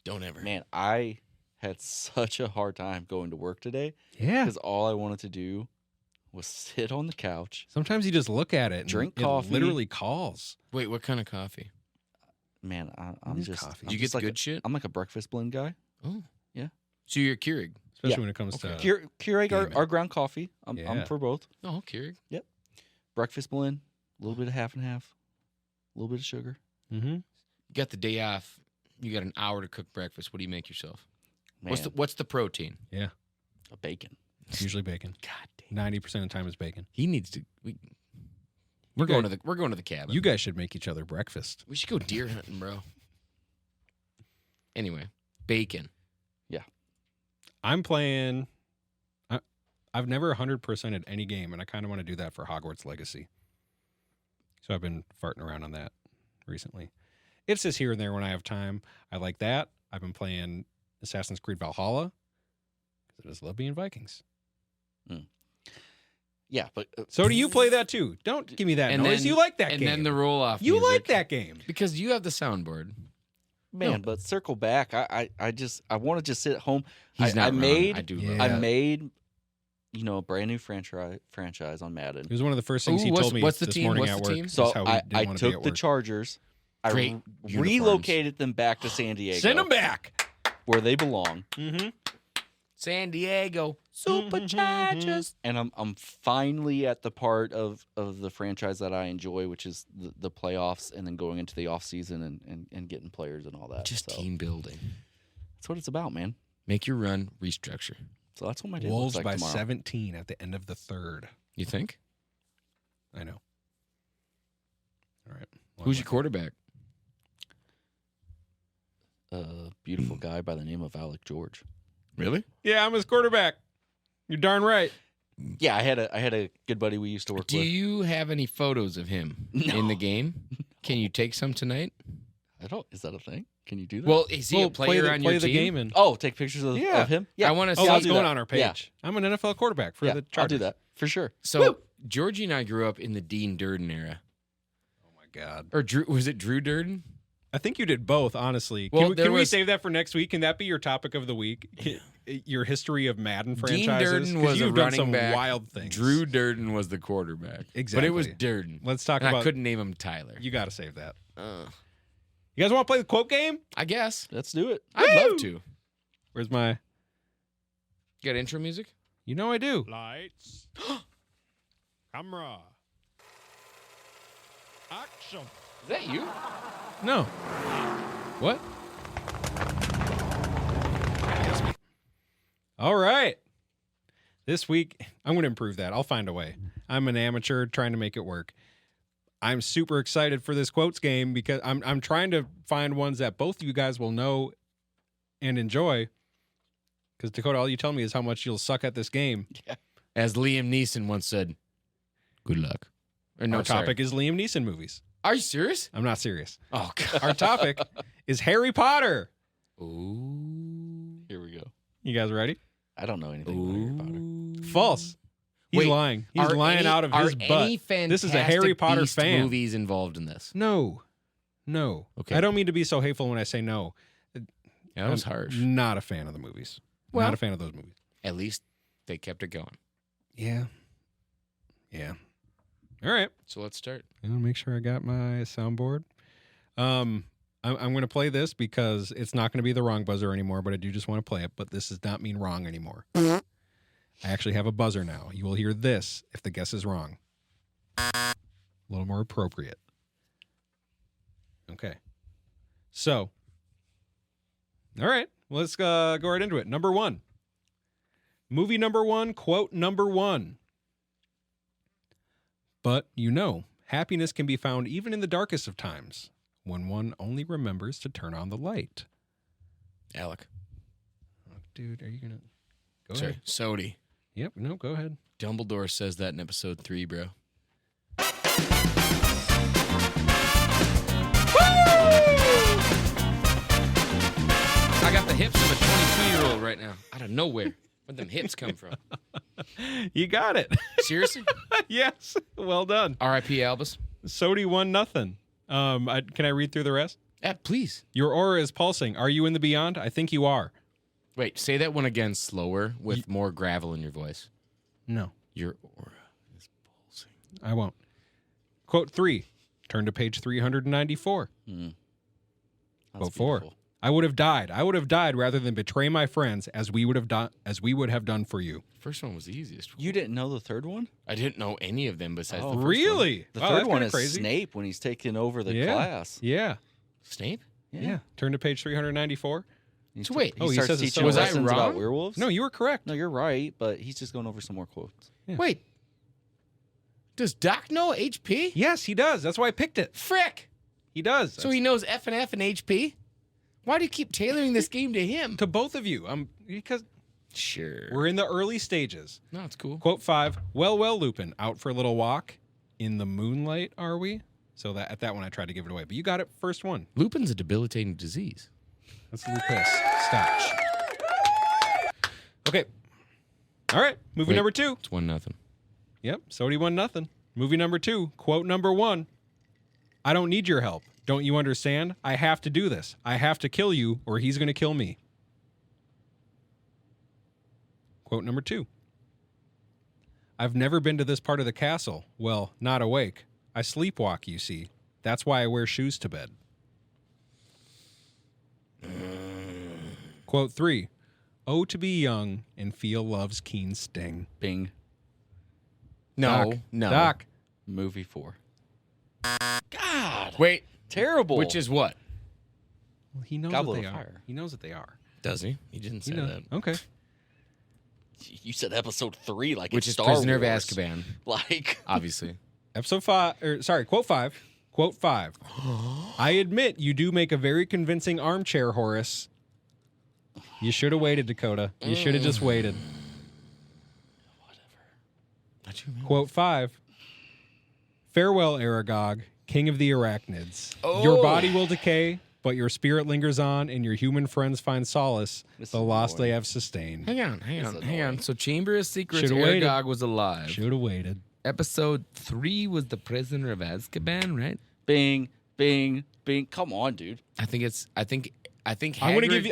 Don't ever. Man, I had such a hard time going to work today Yeah. because all I wanted to do was sit on the couch. Sometimes you just look at it and Drink it coffee. literally calls. Wait, what kind of coffee? Man, I'm It's just. coffee. I'm Do you just get the like good shit? I'm like a breakfast blend guy. Oh. Yeah. So you're a Keurig. Especially Yeah. when it comes to Keurig gaming. our ground coffee. I'm Yeah. for both. Oh, Keurig. Breakfast blend, a little bit of half and half, a little bit of sugar. Mm-hmm. You got the day off. You got an hour to cook breakfast. What do you make yourself? Man, What's the protein? a bacon. It's usually bacon. God damn. 90% of the time it's bacon. He needs to. We're We're going going to the cabin. You guys should make each other breakfast. We should go deer hunting, bro. Anyway, bacon. I'm playing. I've never 100%ed any game, and I kind of want to do that for Hogwarts Legacy. So I've been farting around on that recently. It's just here and there when I have time. I like that. I've been playing Assassin's Creed Valhalla because I just love being Vikings. Yeah, but So do you play that too? Don't give me that And noise. then- you like that And game. then the roll off. you like that game. because you have the soundboard. man, No. but circle back. I want to just sit at home. He's not I wrong. made I do. Yeah. love I that. made a brand new franchise on Madden. It was one of the first things Ooh, he what's- told me what's the this team? morning What's at the work. team? Is So how he I didn't want to be took at the work. Chargers. I Great uniforms. relocated them back to San Diego, Send them back. where they belong. Mm-hmm. San Diego Mhm, Superchargers. And I'm finally at the part of the franchise that I enjoy, which is the playoffs, and then going into the off season and getting players and all that. Just So team building. that's what it's about, man. Make your run, restructure. So that's what my day Wolves looks like by tomorrow. 17 at the end of the third. You think? I know. All right. Who's your quarterback? A beautiful guy by the name of Alec George. Really? Yeah, I'm his quarterback. You're darn right. Yeah, I had a good buddy we used to work Do with. you have any photos of him in the game? Can you take some tonight? I don't. Is that a thing? Can you do that? Well, is he a player play on play your the team? game and oh, take pictures of him. Yeah, I want to oh, see. that's do going that. on our page. Yeah. I'm an NFL quarterback for yeah, the I'll Chargers. do that for sure. So Georgie and I grew up in the Dean Durden era, Oh my god. or Drew? Was it Drew Durden? I think you did both, honestly. Well, Can we was- save that for next week? Can that be your topic of the week? Your history of Madden Dean franchises? Durden 'Cause was a you've done running some back. wild things. Drew Durden was the quarterback. But Exactly. it was Durden. Let's talk And I about. couldn't name him Tyler. You got to save that. Uh, You guys want to play the quote game? I guess. Let's do it. I'd Woo! love to. Where's my? You got intro music? You know I do. Lights. Camera. Action. Is that you? No. What? All right. This week, I'm going to improve that. I'll find a way. I'm an amateur trying to make it work. I'm super excited for this quotes game because I'm trying to find ones that both of you guys will know and enjoy. Because Dakota, all you tell me is how much you'll suck at this game. As Liam Neeson once said, good luck. Or no, Our topic is Liam Neeson movies. Are you serious? I'm not serious. Oh, God. Our topic is Harry Potter. Ooh. Here we go. You guys ready? I don't know anything about Harry Potter. False. He's Wait, lying. He's Are lying any- out of his are butt. any This is a Harry Fantastic Potter Beast fan. movies involved in this? No. Okay. I don't mean to be so hateful when I say no. Yeah, that was I'm harsh. Not a fan of the movies. Well- Not a fan of those movies. At least they kept it going. Yeah. Yeah. All right. So let's start. I'll make sure I got my soundboard. I'm going to play this because it's not going to be the wrong buzzer anymore, but I do just want to play it. But this does not mean wrong anymore. I actually have a buzzer now. You will hear this if the guess is wrong. A little more appropriate. Okay. So, all right. Let's go right into it. Number one. Movie number one, quote number one. But, happiness can be found even in the darkest of times when one only remembers to turn on the light. Alec. Oh, dude, are you going to... Go Sorry. ahead. Sodi. Yep, no, go ahead. Dumbledore says that in episode 3, bro. I got the hips of a 22-year-old right now. Out of nowhere. Where'd them hips come from? You got it. Seriously? Yes, well done. R.I.P. Albus. Sodi 1-0. Can I read through the rest? Please. Your aura is pulsing. Are you in the beyond? I think you are. Wait, say that one again slower with more gravel in your voice. No, Your aura is pulsing. I won't. Quote 3. Turn to page 394. That's Quote 4. beautiful. I would have died. I would have died rather than betray my friends as we would have done for you. First one was the easiest. You didn't know the third one? I didn't know any of them besides the first Really? The Wow, third that's one kinda is crazy. Snape when he's taking over the Yeah. class. Yeah. one. Snape? Yeah. Turn to page 394. So wait, he oh, he starts says it's teaching so- Was I lessons about wrong? werewolves. No, you were correct. No, you're right, but he's just going over some more quotes. Yeah. Wait. Does Doc know HP? Yes, he does. That's why I picked it. Frick. He does. So he knows F and HP? Why do you keep tailoring this game to him? To both of you. Because Sure. we're in the early stages. No, it's cool. Quote 5. Well, Lupin, out for a little walk. In the moonlight, are we? So that at that one, I tried to give it away. But you got it first one. Lupin's a debilitating disease. That's lupus. Stotch. Okay. All right. Movie Wait. number 2. It's 1-0. Yep. Sodi 1-0. Movie number 2. Quote number 1. I don't need your help. Don't you understand? I have to do this. I have to kill you or he's going to kill me. Quote number 2. I've never been to this part of the castle. Well, not awake. I sleepwalk, you see. That's why I wear shoes to bed. Quote 3. Oh, to be young and feel love's keen sting. Bing. No, Doc. no. Doc. Movie 4. God. Wait, Terrible. which is what? Well, he knows Goblet what they of are. Fire. He knows what they are. Does he? He didn't say He knows. that. Okay. You said episode 3 like Which it's is Star Prisoner Wars. of Azkaban, Like, obviously. Episode 5, quote 5. Quote 5. I admit you do make a very convincing armchair, Horace. You should have waited, Dakota. You should have just waited. What you mean? Quote 5. Farewell, Aragog, king of the arachnids. Oh. Your body will decay, but your spirit lingers on, and your human friends find solace, This the is loss they annoying. have sustained. Hang on. annoying. So Chamber of Secrets, Should've waited. Aragog was alive. Should have waited. Episode 3 was the Prisoner of Azkaban, right? bing, bing, bing. Come on, dude. I think Hagrid,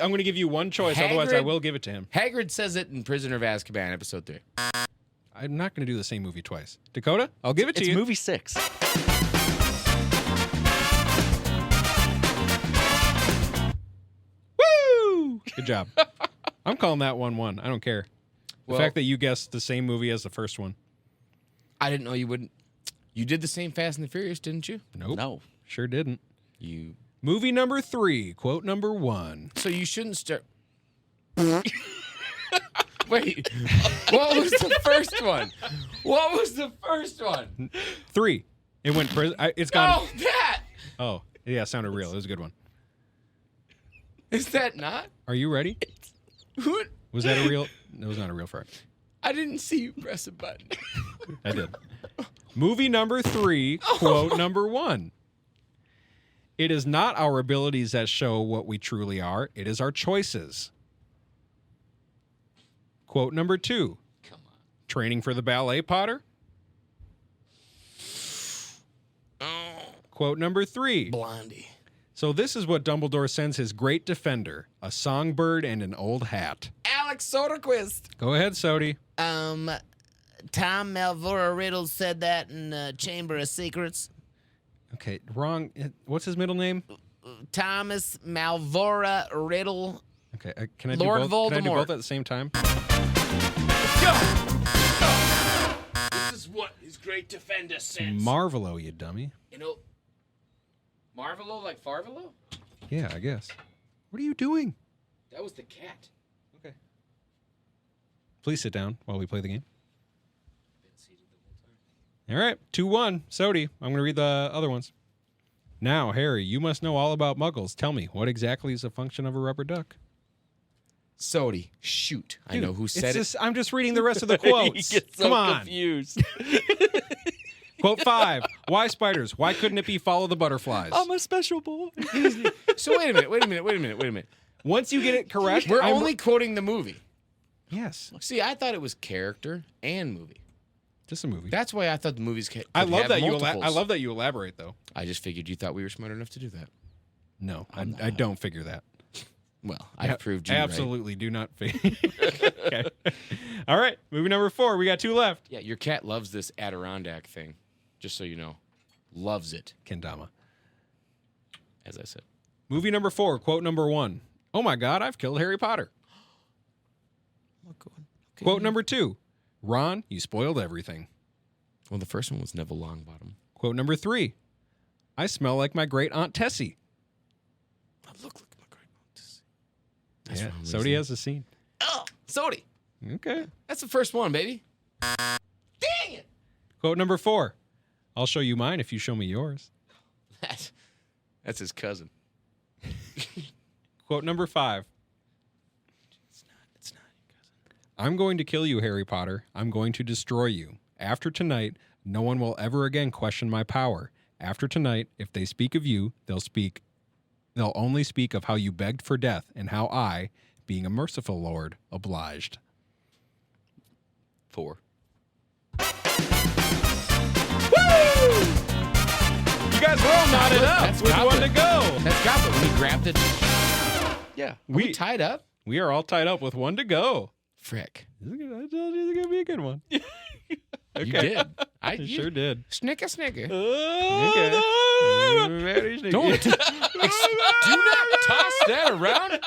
I'm going to give you one choice, otherwise I Hagrid- will give it to him. Hagrid says it in Prisoner of Azkaban, episode 3. I'm not going to do the same movie twice. Dakota, I'll give it to It's you. movie 6. Woo! Good job. I'm calling that 1-1. I don't care. The Well- fact that you guessed the same movie as the first one. I didn't know you wouldn't. You did the same Fast and the Furious, didn't you? Nope. No. Sure didn't. You. Movie number 3, quote number 1. So you shouldn't start. Wait. What was the first one? What was the first one? 3. It went. It's gone. Oh, that. Oh, yeah, it sounded real. It was a good one. Is that not? Are you ready? Who? Was that a real? It was not a real fart. I didn't see you press a button. I did. Movie number 3, quote number 1. It is not our abilities that show what we truly are. It is our choices. Quote number 2. Come on. Training for the ballet, Potter? Oh, Quote number 3. Blondie. So this is what Dumbledore sends his great defender, a songbird and an old hat. Alex Soderquist. Go ahead, Sodi. Tom Malvora Riddle said that in Chamber of Secrets. Okay, wrong. What's his middle name? Thomas Malvora Riddle. Okay, can I do Lord both? Can I do Voldemort. both at the same time? This is what his great defender says. Marvelo, you dummy. You know, Marvelo like Farvelo? Yeah, I guess. What are you doing? That was the cat. Okay. Please sit down while we play the game. All right, 2-1. Sodi, I'm going to read the other ones. Now, Harry, you must know all about muggles. Tell me, what exactly is the function of a rubber duck? Sodi, shoot. I know who said it. I'm just reading the rest of the He quotes. gets so Come on. confused. Quote 5. Why spiders? Why couldn't it be follow the butterflies? I'm a special boy. So wait a minute. Once you get it correct, We're only quoting the movie. Yes, See, I thought it was character and movie. just a movie. That's why I thought the movies could I love have that multiples. I love that you elaborate though. I just figured you thought we were smart enough to do that. No, I don't figure that. Well, I proved you I right. absolutely do not figure. Okay. All right, movie number 4. We got 2 left. Yeah, your cat loves this Adirondack thing. Just so you know. Loves it, Kendama. as I said. Movie number 4. Quote number 1. Oh my God, I've killed Harry Potter. Okay. Quote number 2. Ron, you spoiled everything. Well, the first one was Neville Longbottom. Quote number 3. I smell like my great Aunt Tessie. I look like my great aunt. That's Yeah, what I'm Sodi reasoning. has a scene. Oh, Sodi. Okay. That's the first one, baby. Dang it. Quote number 4. I'll show you mine if you show me yours. That's his cousin. Quote number 5. It's not your cousin. I'm going to kill you, Harry Potter. I'm going to destroy you. After tonight, no one will ever again question my power. After tonight, if they speak of you, they'll only speak of how you begged for death and how I, being a merciful lord, obliged. 4. You guys were all knotted up That's with got one it. to go. That's got it. When he grabbed it. Yeah. We tied up? We are all tied up with one to go. Frick. I told you it's going to be a good one. You did. I sure did. Snicker, snicker. Okay. Very sneaky. Don't. Do not toss that around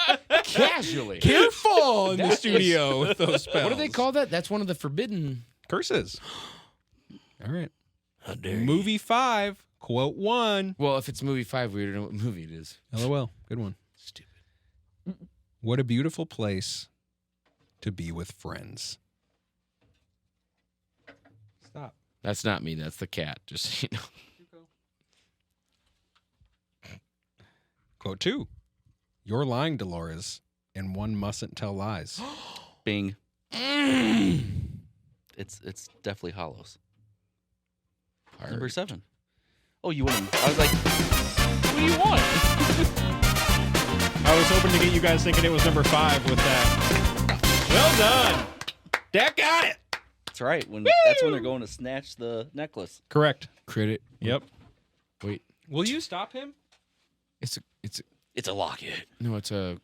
casually. Careful in the That is- studio with those spells. What do they call that? That's one of the forbidden. Curses. All right. How dare Movie 5, quote 1. Well, if it's movie 5, we don't know what movie it is. LOL. Good one. Stupid. What a beautiful place to be with friends. Stop. That's not me. That's the cat. Just so you know. Quote 2. You're lying, Dolores, and one mustn't tell lies. Bing. It's definitely Hollows. Number 7. Oh, you want him? I was like, what do you want? I was hoping to get you guys thinking it was number 5 with that. Well done. Dak got it. That's right. That's when they're going to snatch the necklace. Correct. Credit. Yep. Wait. Will you stop him? It's It's a locket. a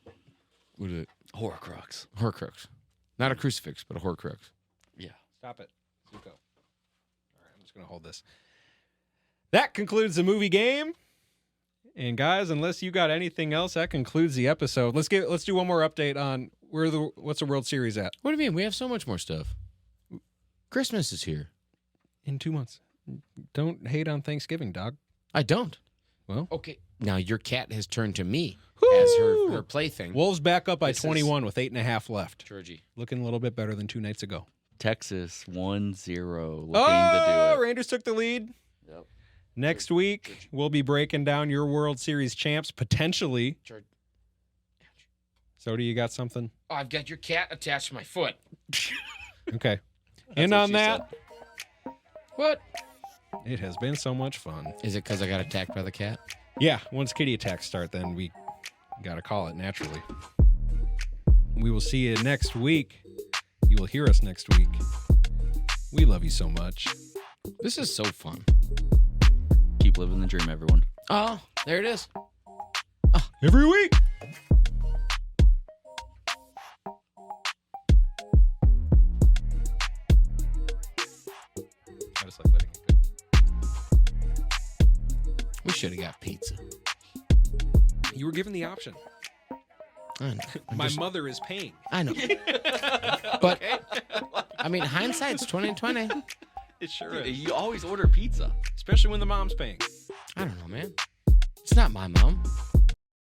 what is it? Horcrux. Horcrux. Not a crucifix, but a Horcrux. Yeah. Stop it. Zuko. All right, I'm just going to hold this. That concludes the movie game. And guys, unless you got anything else, that concludes the episode. Let's do one more update on what's the World Series at What do you mean? We have so much more stuff. Christmas is here. in 2 months. Don't hate on Thanksgiving, dog. I don't. Well, Okay. Now your cat has turned to me as her plaything. Wolves back up by This is- 21 with 8.5 left. Georgie. Looking a little bit better than 2 nights ago. Texas 1-0. Looking Oh, to do it. Rangers took the lead. Yep. Next week, we'll be breaking down your World Series champs, potentially. George. So do you got something? Oh, I've got your cat attached to my foot. Okay. And what on she that, What? it has been so much fun. Is it because I got attacked by the cat? Yeah, once kitty attacks start, then we got to call it naturally. We will see you next week. You will hear us next week. We love you so much. This is so fun. Keep living the dream, everyone. Oh, there it is. Every week. I just like letting it go. We should have got pizza. You were given the option. I know. My mother is paying. I know. But I mean, hindsight's 2020. It sure is. You always order pizza. Especially when the mom's paying. I don't know, man. It's not my mom.